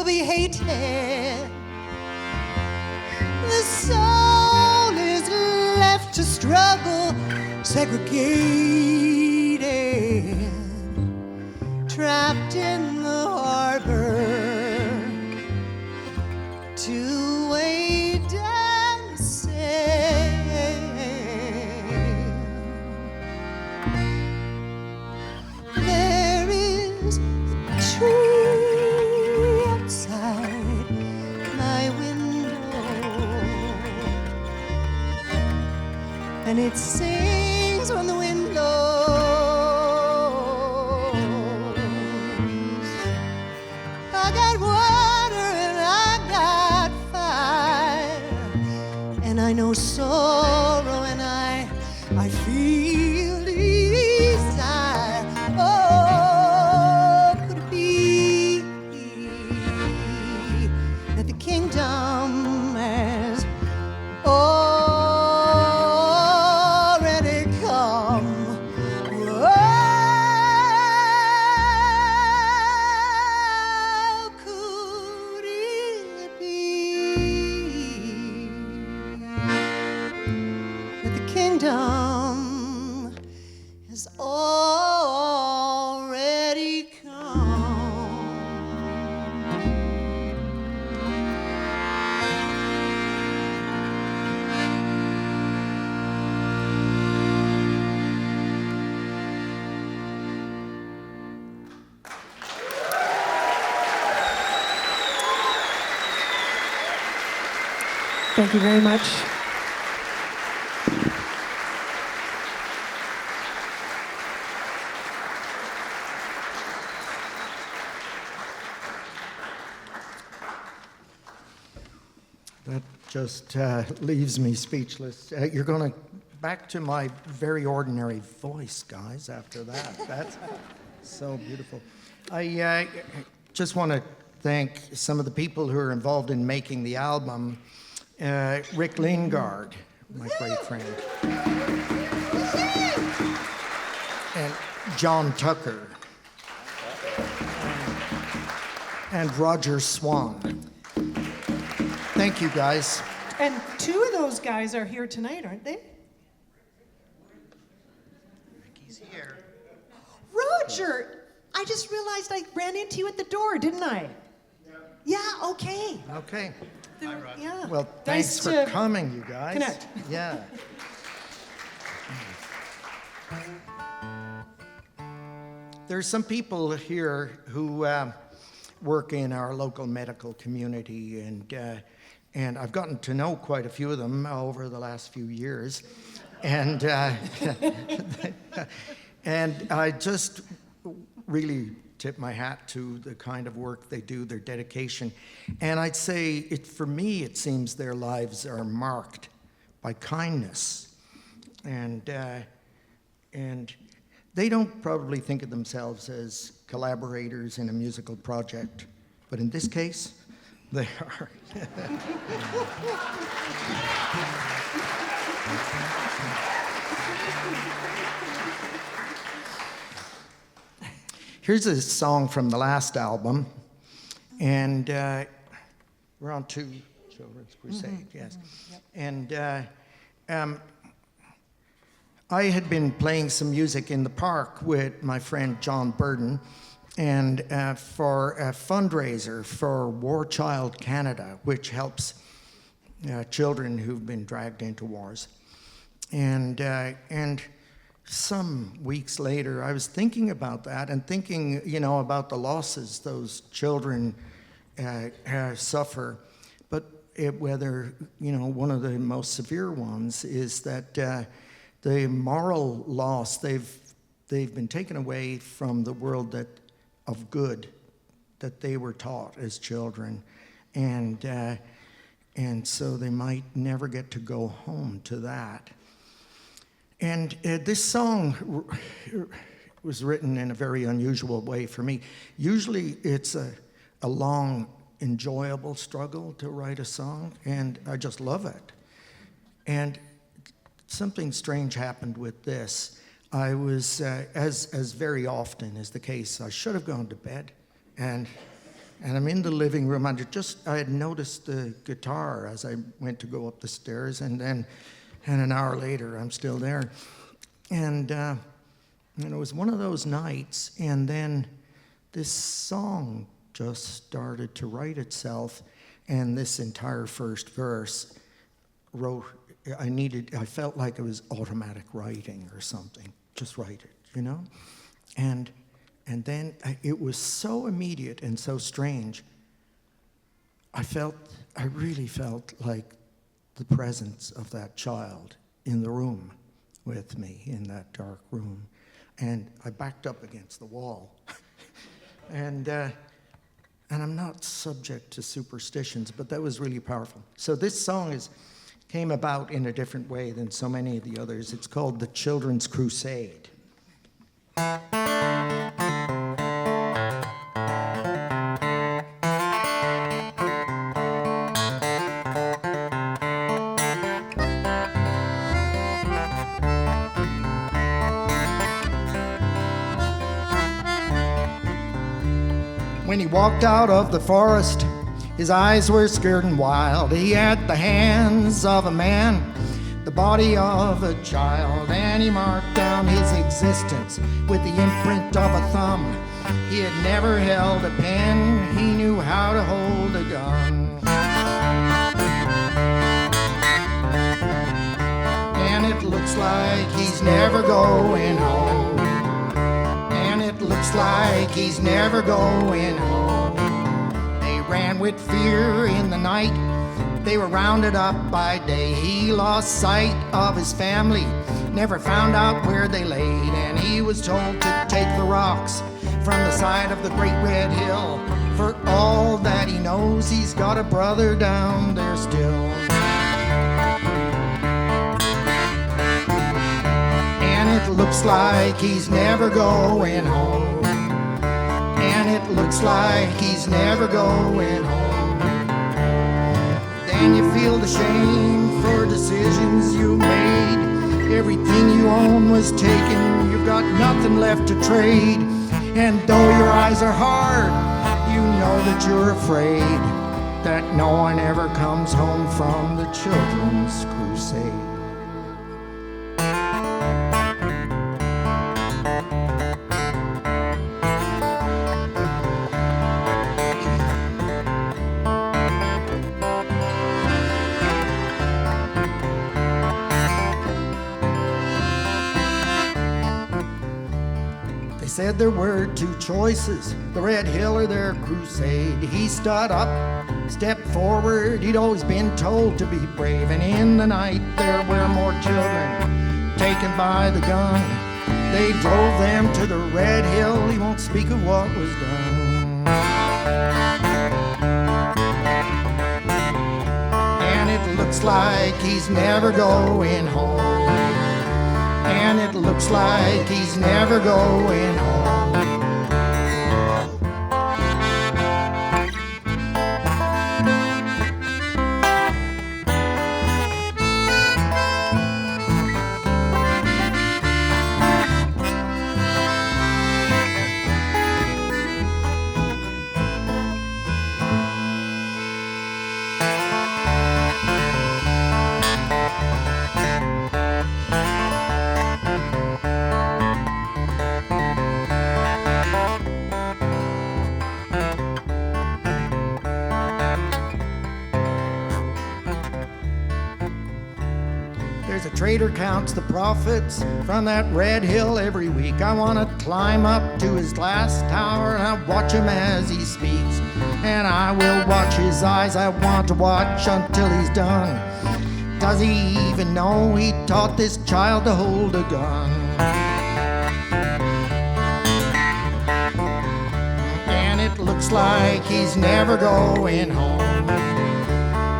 be hated. The soul is left to struggle, segregated, trapped in the harbor, to weigh down the sail. There is a tree outside my window, and it sings when the wind blows. I got water and I got fire, and I know sorrow and I feel desire. Oh, could it be that the kingdom has already come? Oh, could it be that the kingdom has already come? Thank you very much. That just leaves me speechless. You're going to back to my very ordinary voice, guys, after that. That's so beautiful. I just want to thank some of the people who are involved in making the album. Rick Lingard, my great friend. And John Tucker. And Roger Swan. Thank you, guys. And two of those guys are here tonight, aren't they? Ricky's here. Roger, I just realized I ran into you at the door, didn't I? Yeah, okay. Okay. Yeah. Well, Nice thanks for to coming, you guys. connect. Yeah. There's some people here who work in our local medical community, and I've gotten to know quite a few of them over the last few years, and and I just really tip my hat to the kind of work they do, their dedication, and I'd say for me it seems their lives are marked by kindness, and they don't probably think of themselves as collaborators in a musical project, but in this case, they are. Here's a song from the last album, and we're on to Children's Crusade, yes. And I had been playing some music in the park with my friend John Burden, and for a fundraiser for War Child Canada, which helps children who've been dragged into wars. And some weeks later, I was thinking about that and thinking, about the losses those children suffer. But whether, one of the most severe ones is that the moral loss, they've been taken away from the world of good that they were taught as children. And so they might never get to go home to that. And this song was written in a very unusual way for me. Usually it's a long, enjoyable struggle to write a song, and I just love it. And something strange happened with this. I was, as very often is the case, I should have gone to bed, and And I'm in the living room, and I had noticed the guitar as I went to go up the stairs, and an hour later, I'm still there. And it was one of those nights, and then this song just started to write itself, and this entire first verse I felt like it was automatic writing or something. Just write it, you know? And then it was so immediate and so strange. I really felt like the presence of that child in the room with me, in that dark room. And I backed up against the wall. And I'm not subject to superstitions, but that was really powerful. So this song came about in a different way than so many of the others. It's called The Children's Crusade. When he walked out of the forest, his eyes were scared and wild. He had the hands of a man, the body of a child, and he marked down his existence with the imprint of a thumb. He had never held a pen, he knew how to hold a gun. And it looks like he's never going home. And it looks like he's never going home. They ran with fear in the night, they were rounded up by day. He lost sight of his family, never found out where they laid. And he was told to take the rocks from the side of the great red hill. For all that he knows, he's got a brother down there still. And it looks like he's never going home. And it looks like he's never going home. Then you feel the shame for decisions you made. Everything you own was taken, you've got nothing left to trade. And though your eyes are hard, you know that you're afraid that no one ever comes home from the Children's Crusade. Said there were two choices, the Red Hill or their crusade. He stood up, stepped forward, he'd always been told to be brave. And in the night there were more children taken by the gun. They drove them to the Red Hill, he won't speak of what was done. And it looks like he's never going home. And it looks like he's never going home. A trader counts the profits from that Red Hill every week. I want to climb up to his glass tower and I watch him as he speaks. And I will watch his eyes, I want to watch until he's done. Does he even know he taught this child to hold a gun? And it looks like he's never going home.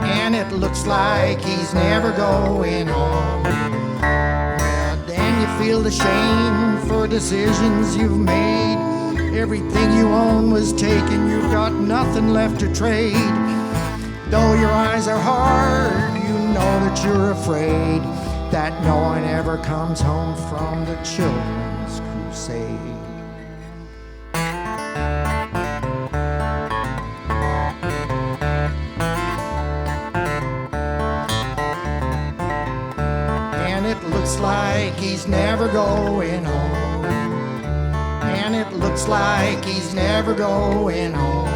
And it looks like he's never going home. Then you feel the shame for decisions you've made. Everything you own was taken, you've got nothing left to trade. Though your eyes are hard, you know that you're afraid that no one ever comes home from the Children's Crusade. looks like he's never going home. And it looks like he's never going home.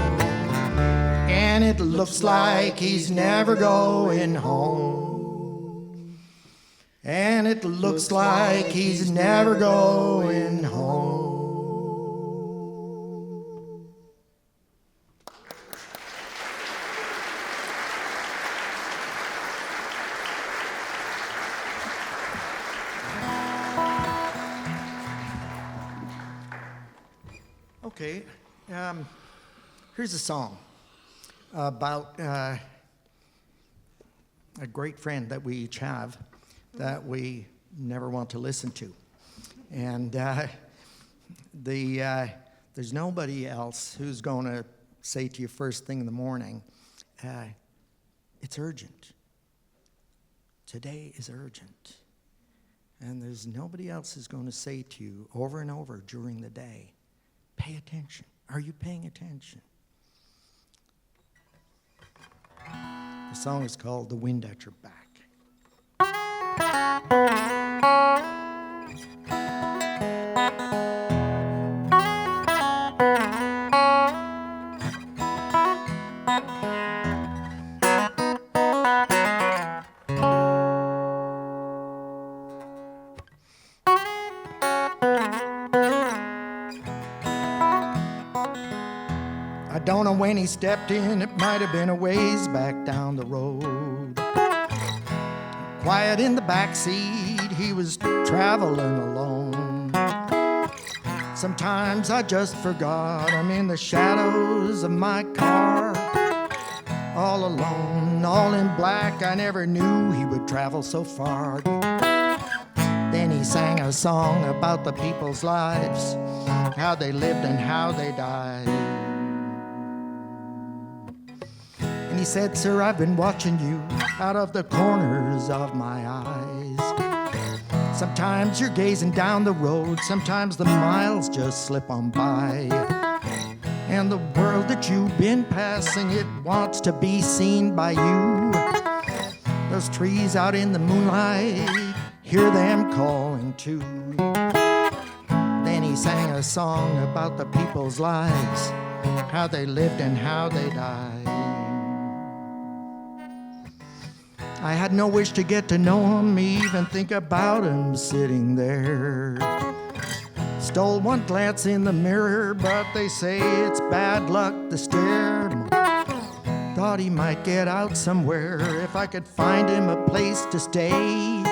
And it looks like he's never going home. And it looks like he's never going home. Okay, here's a song about a great friend that we each have that we never want to listen to. And there's nobody else who's going to say to you first thing in the morning, it's urgent. Today is urgent. And there's nobody else who's going to say to you over and over during the day, pay attention. Are you paying attention? The song is called The Wind at Your Back. I don't know when he stepped in, it might have been a ways back down the road. Quiet in the back seat, he was traveling alone. Sometimes I just forgot I'm in the shadows of my car, all alone, all in black. I never knew he would travel so far. Then he sang a song about the people's lives, how they lived and how they died. And he said, sir, I've been watching you out of the corners of my eyes. Sometimes you're gazing down the road, sometimes the miles just slip on by. And the world that you've been passing, it wants to be seen by you. Those trees out in the moonlight, hear them calling too. Then he sang a song about the people's lives, how they lived and how they died. I had no wish to get to know him, even think about him sitting there. Stole one glance in the mirror, but they say it's bad luck to stare. Thought he might get out somewhere if I could find him a place to stay.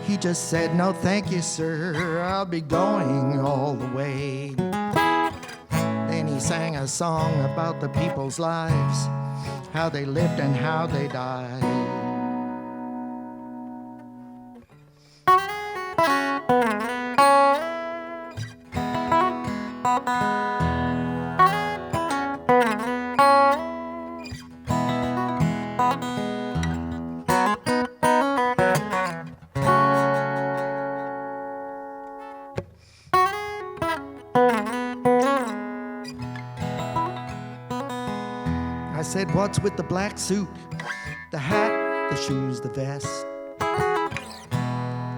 He just said, no thank you, sir, I'll be going all the way. Then he sang a song about the people's lives, how they lived and how they died. I said, what's with the black suit, the hat, the shoes, the vest?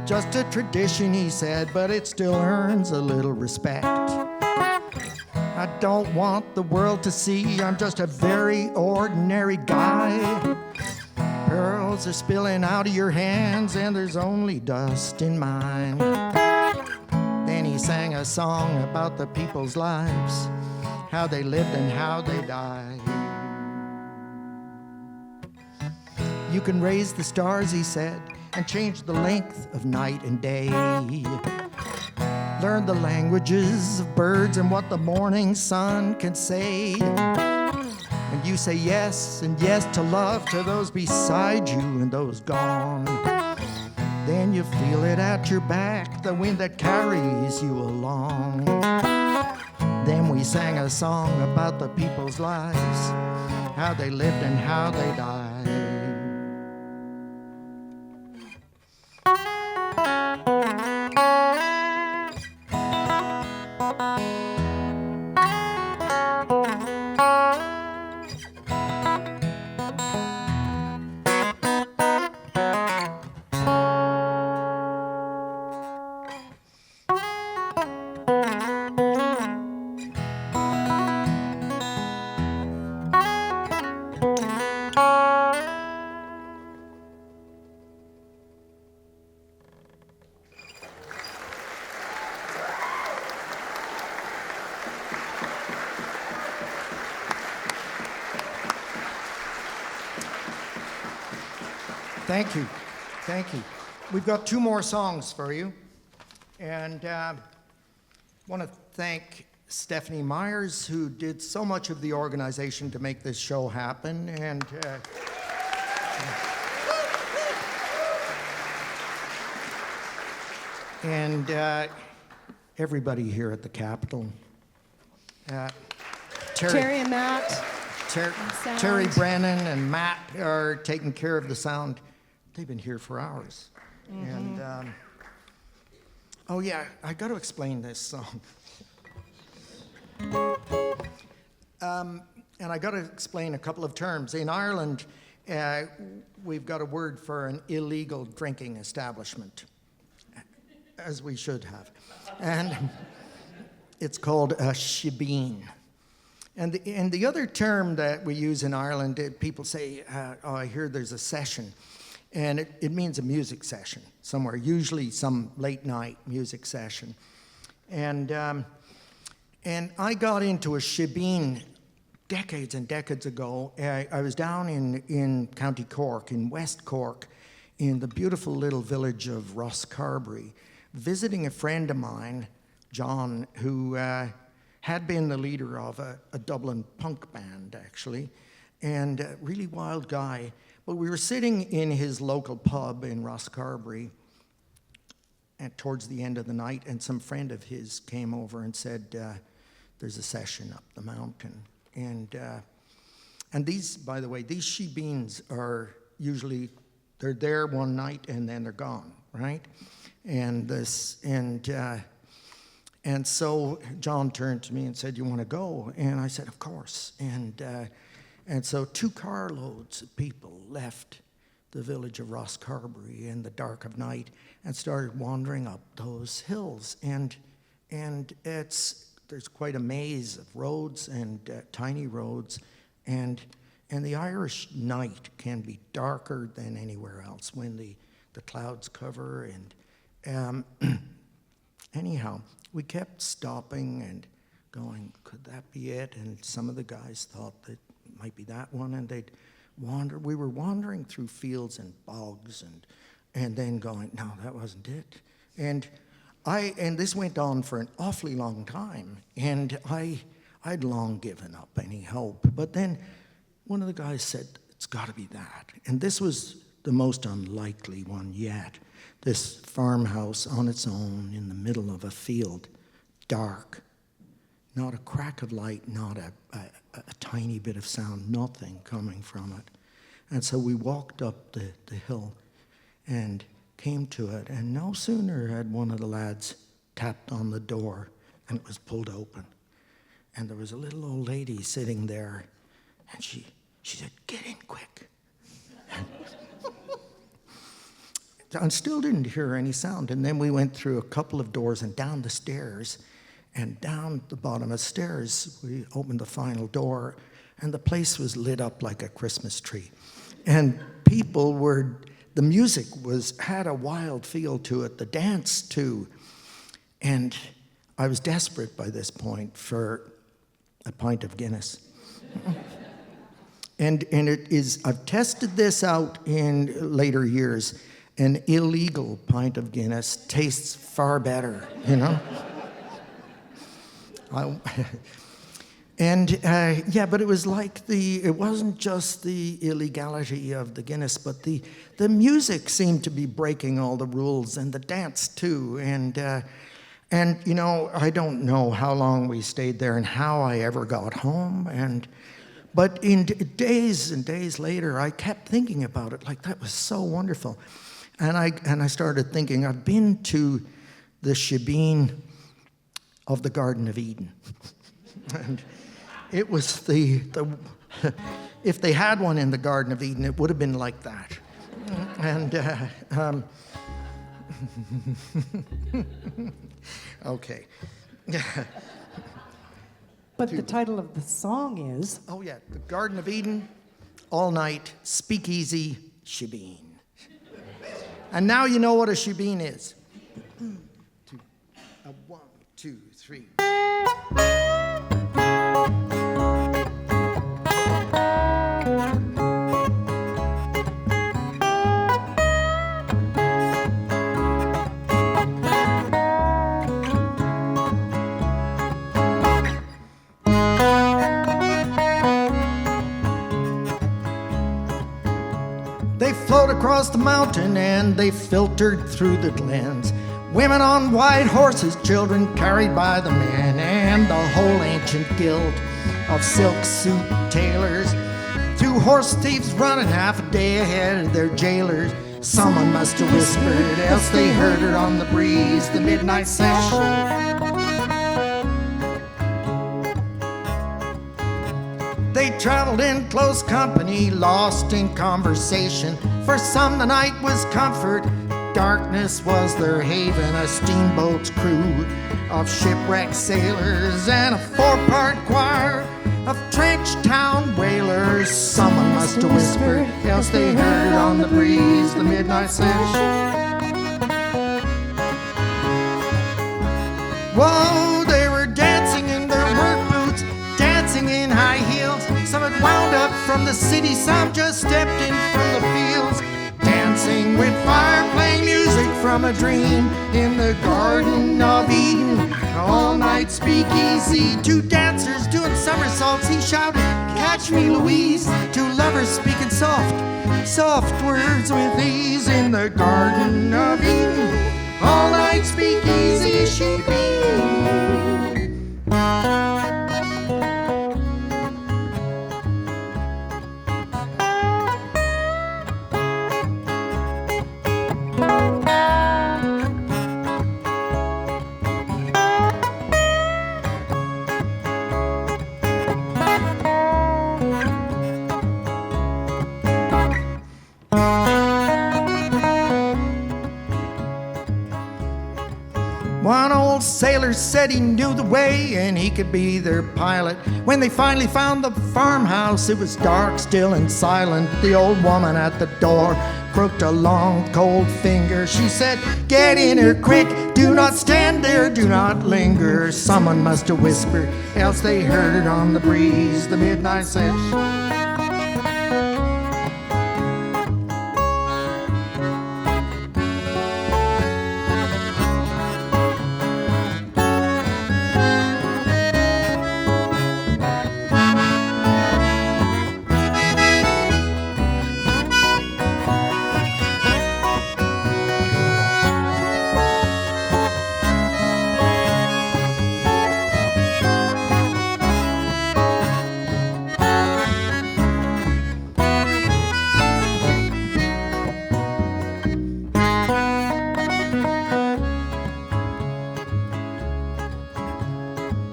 Just a tradition, he said, but it still earns a little respect. I don't want the world to see I'm just a very ordinary guy. Pearls are spilling out of your hands and there's only dust in mine. Then he sang a song about the people's lives, how they lived and how they died. You can raise the stars, he said, and change the length of night and day. Learn the languages of birds and what the morning sun can say. And you say yes and yes to love to those beside you and those gone. Then you feel it at your back, the wind that carries you along. Then we sang a song about the people's lives, how they lived and how they died. Thank you. Thank you. We've got 2 more songs for you. And want to thank Stephanie Myers, who did so much of the organization to make this show happen. And everybody here at the Capitol. Terry and Matt. Terry Brennan and Matt are taking care of the sound. They've been here for hours. And oh yeah, I got to explain this song. And I got to explain a couple of terms. In Ireland, we've got a word for an illegal drinking establishment, as we should have. And it's called a shebeen. And the other term that we use in Ireland, people say, oh, I hear there's a session. And it means a music session somewhere, usually some late night music session. And I got into a shebeen decades and decades ago. I was down in County Cork, in West Cork, in the beautiful little village of Rosscarbery, visiting a friend of mine, John, who had been the leader of a Dublin punk band, actually, and a really wild guy. But we were sitting in his local pub in Rosscarbery towards the end of the night, and some friend of his came over and said, there's a session up the mountain. And these, by the way, these shebeens are usually, they're there one night and then they're gone, right? And so John turned to me and said, you want to go? And I said, of course. And so 2 carloads of people left the village of Rosscarbery in the dark of night and started wandering up those hills. And there's quite a maze of roads and tiny roads. And the Irish night can be darker than anywhere else when the clouds cover. And anyhow, we kept stopping and going, could that be it? And some of the guys thought that it might be that one, and they'd wander. We were wandering through fields and bogs and then going, no, that wasn't it. And this went on for an awfully long time, and I'd long given up any hope. But then one of the guys said, it's got to be that. And this was the most unlikely one yet. This farmhouse on its own in the middle of a field, dark, not a crack of light, not a tiny bit of sound, nothing coming from it. And so we walked up the hill and came to it, and no sooner had one of the lads tapped on the door and it was pulled open. And there was a little old lady sitting there, and she said, get in quick. I still didn't hear any sound. And then we went through a couple of doors and down the stairs. And down the bottom of the stairs, we opened the final door, and the place was lit up like a Christmas tree. And the music had a wild feel to it, the dance too. And I was desperate by this point for a pint of Guinness. And it is, I've tested this out in later years. An illegal pint of Guinness tastes far better, you know? But it was like it wasn't just the illegality of the Guinness, but the music seemed to be breaking all the rules, and the dance too. And you know, I don't know how long we stayed there and how I ever got home. But in days and days later, I kept thinking about it, like that was so wonderful. And I started thinking, I've been to the shebeen of the Garden of Eden. And it was if they had one in the Garden of Eden, it would have been like that. And okay. But the title of the song is? Oh yeah, the Garden of Eden, all night, speakeasy, shebeen. And now you know what a shebeen is. 1, 2, 3. across the mountain and they filtered through the glens. Women on white horses, children carried by the men, and the whole ancient guild of silk suit tailors. Two horse thieves running half a day ahead of their jailers. Someone must have whispered, else they heard it on the breeze, the midnight session. They traveled in close company, lost in conversation. For some the night was comfort, darkness was their haven. A steamboat's crew of shipwrecked sailors and a four-part choir of trench town wailers. Someone must have whispered, else they heard it on the breeze, the midnight session. Whoa, they were dancing in their work boots, dancing in high heels. Some had wound up from the city, some just stepped in from the fields. Dancing with fire, playing music from a dream in the Garden of Eden. All night speakeasy, two dancers doing somersaults. He shouted, "Catch me, Louise!" Two lovers speaking soft, soft words with ease in the Garden of Eden. All night speakeasy, she One old sailor said he knew the way and he could be their pilot. When they finally found the farmhouse, it was dark, still and silent. The old woman at the door crooked a long, cold finger. She said, "Get in here quick, do not stand there, do not linger." Someone must have whispered, else they heard it on the breeze, the midnight session.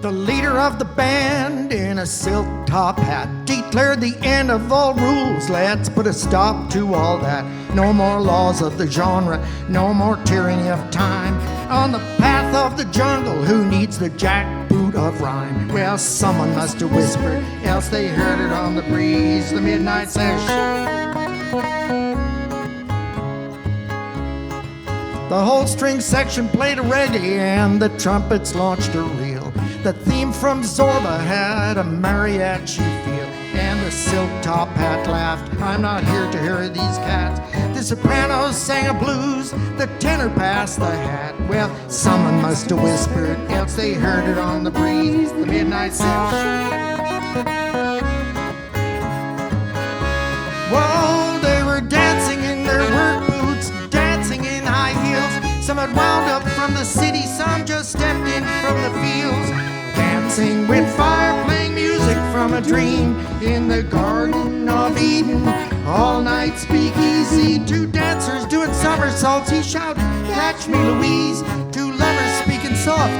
The leader of the band in a silk top hat declared the end of all rules. Let's put a stop to all that. No more laws of the genre, no more tyranny of time. On the path of the jungle, who needs the jackboot of rhyme? Well, someone must have whispered, else they heard it on the breeze, the midnight session. The whole string section played a reggae and the trumpets launched a reel. The theme from Zorba had a mariachi feel, and the silk top hat laughed, "I'm not here to hear these cats." The sopranos sang a blues, the tenor passed the hat. Well, someone must have whispered, else they heard it on the breeze, the midnight session. Whoa, they were dancing in their work boots, dancing in high heels. Some had wound up from the city, some just stepped in from the fields. Dancing with fire, playing music from a dream in the Garden of Eden. All night speakeasy, two dancers doing somersaults. He shouted, "Catch me, Louise!" Two lovers speaking soft,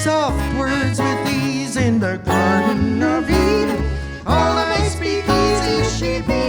soft words with ease in the Garden of Eden. All night speakeasy, she be.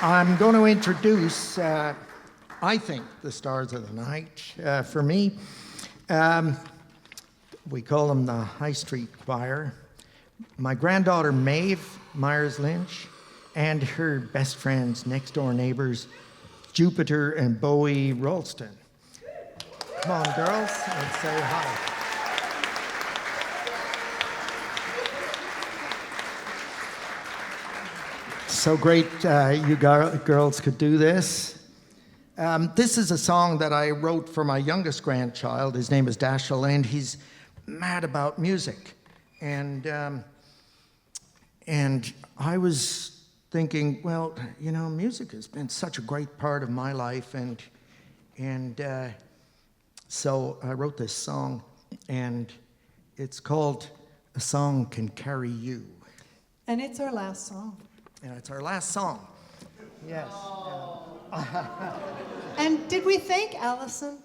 I'm going to introduce, I think, the stars of the night. For me, we call them the High Street Choir. My granddaughter, Maeve Myers-Lynch, and her best friends, next-door neighbors, Jupiter and Bowie Roulston. Come on, girls, and say hi. So great you girls could do this. This is a song that I wrote for my youngest grandchild. His name is Dashiell, and he's mad about music. And I was thinking, well, you know, music has been such a great part of my life, and so I wrote this song, and it's called "A Song Can Carry You." And it's our last song. And it's our last song. Yes. And did we thank Allison?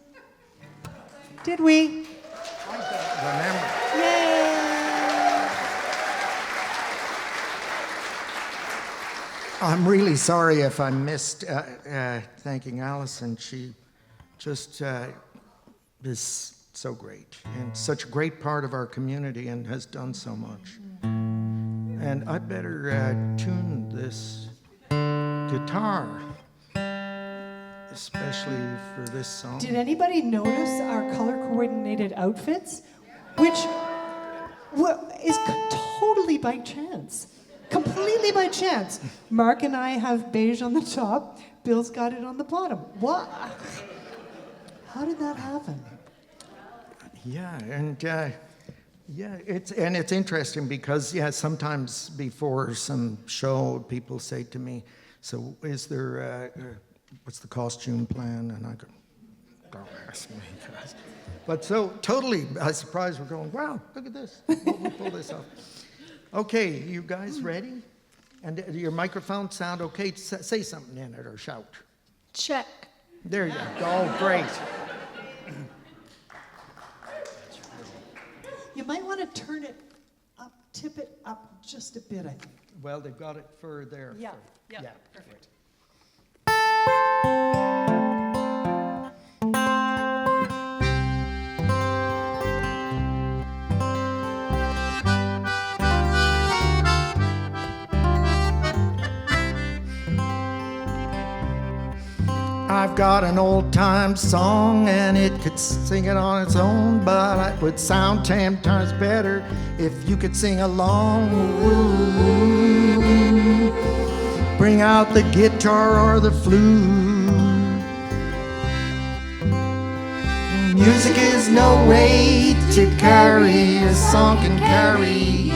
Did we? I don't remember. Yay! I'm really sorry if I missed thanking Allison. She just is so great and such a great part of our community and has done so much. And I better tune this guitar, especially for this song. Did anybody notice our color-coordinated outfits? Which is totally by chance. Completely by chance. Mark and I have beige on the top. Bill's got it on the bottom. What? How did that happen? Yeah, and it's interesting because sometimes before some show, people say to me, "So, is there what's the costume plan?" And I go, "Don't ask me." But so totally, I was surprised. We're going, "Wow, look at this! We'll pull this off." Okay, you guys ready? And your microphone sound okay? Say something in it or shout. Check. There you go. Oh, great. You might want to turn it up, tip it up just a bit, I think. Well, they've got it for there. Yeah. Yeah. Perfect. I've got an old-time song and it could sing it on its own, but it would sound 10 times better if you could sing along. Ooh, bring out the guitar or the flute. Music is no way to carry, a song can carry you.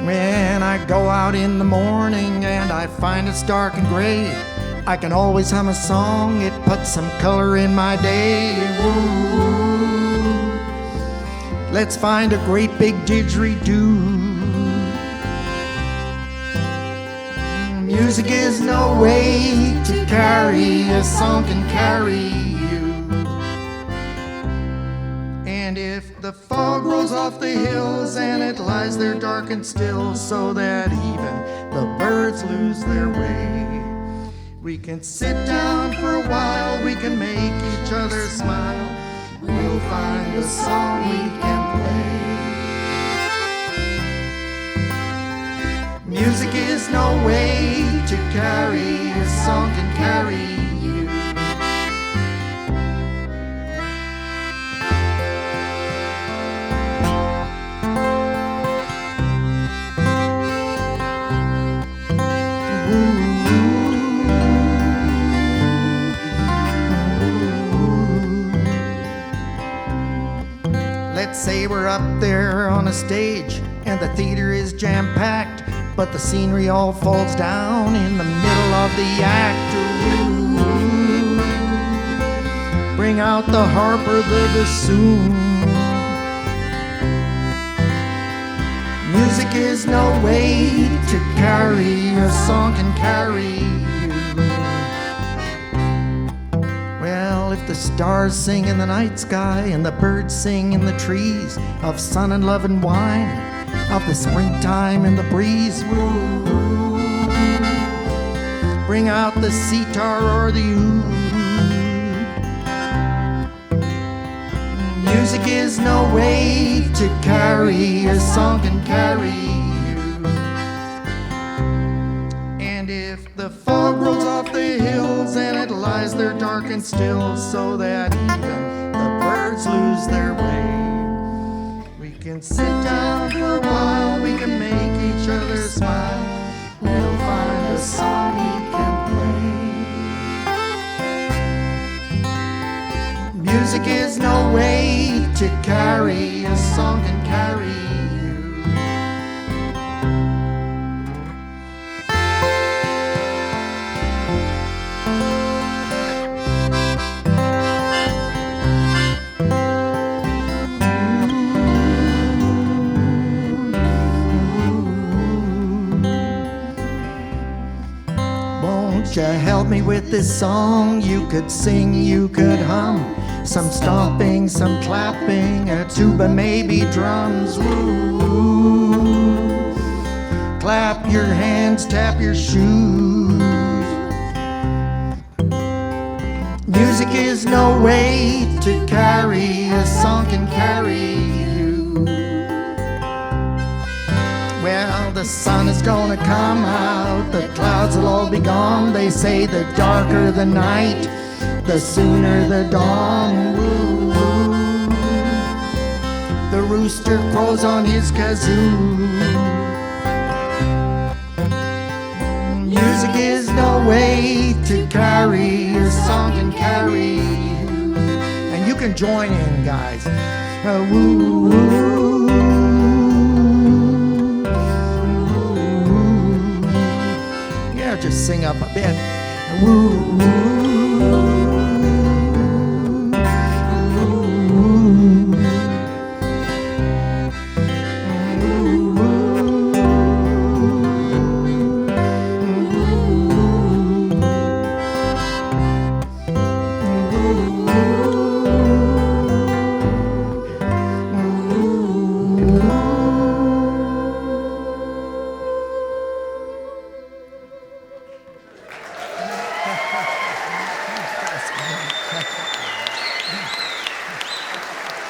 When I go out in the morning and I find it's dark and gray, I can always hum a song, it puts some color in my day. Ooh, let's find a great big didgeridoo. Music is no way to carry, a song can carry you. And if the fog rolls off the hills and it lies there dark and still, so that even the birds lose their way, we can sit down for a while, we can make each other smile. we'll find a song we can play. Music is no way to carry, a song can carry you. Let's say we're up there on a stage and the theater is jam-packed, but the scenery all falls down in the middle of the act. Ooh, bring out the harp or the bassoon. Music is no way to carry, a song can carry you. Well, if the stars sing in the night sky and the birds sing in the trees of sun and love and wine, of the springtime and the breeze, woo, bring out the sitar or the oud. Music is no way to carry, a song can carry you. And if the fog rolls off the hills and it lies there dark and still, so that even the birds lose their way, we can sit down for a while, we can make each other smile, we'll find a song we can play. Music is no way to carry, a song can carry you. Won't you help me with this song? You could sing, you could hum, some stomping, some clapping, a tuba, maybe drums. Woo. Clap your hands, tap your shoes. Music is no way to carry, a song can carry you. Well, the sun is gonna come out, the clouds will all be gone. They say the darker the night, the sooner the dawn. Woo, woo. The rooster crows on his kazoo. Music is no way to carry, a song can carry you. And you can join in, guys. Woo, woo. Yeah, just sing up a bit. Woo, woo.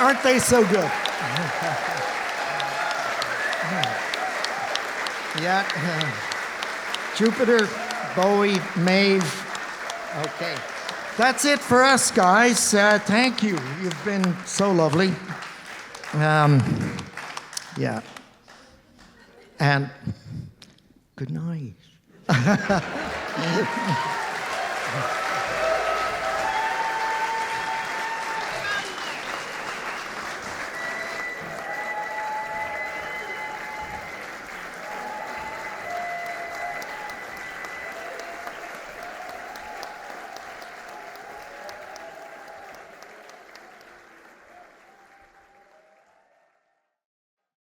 Aren't they so good? Yeah. Jupiter, Bowie, Maeve. Okay. That's it for us, guys. Thank you. You've been so lovely. Yeah. And good night.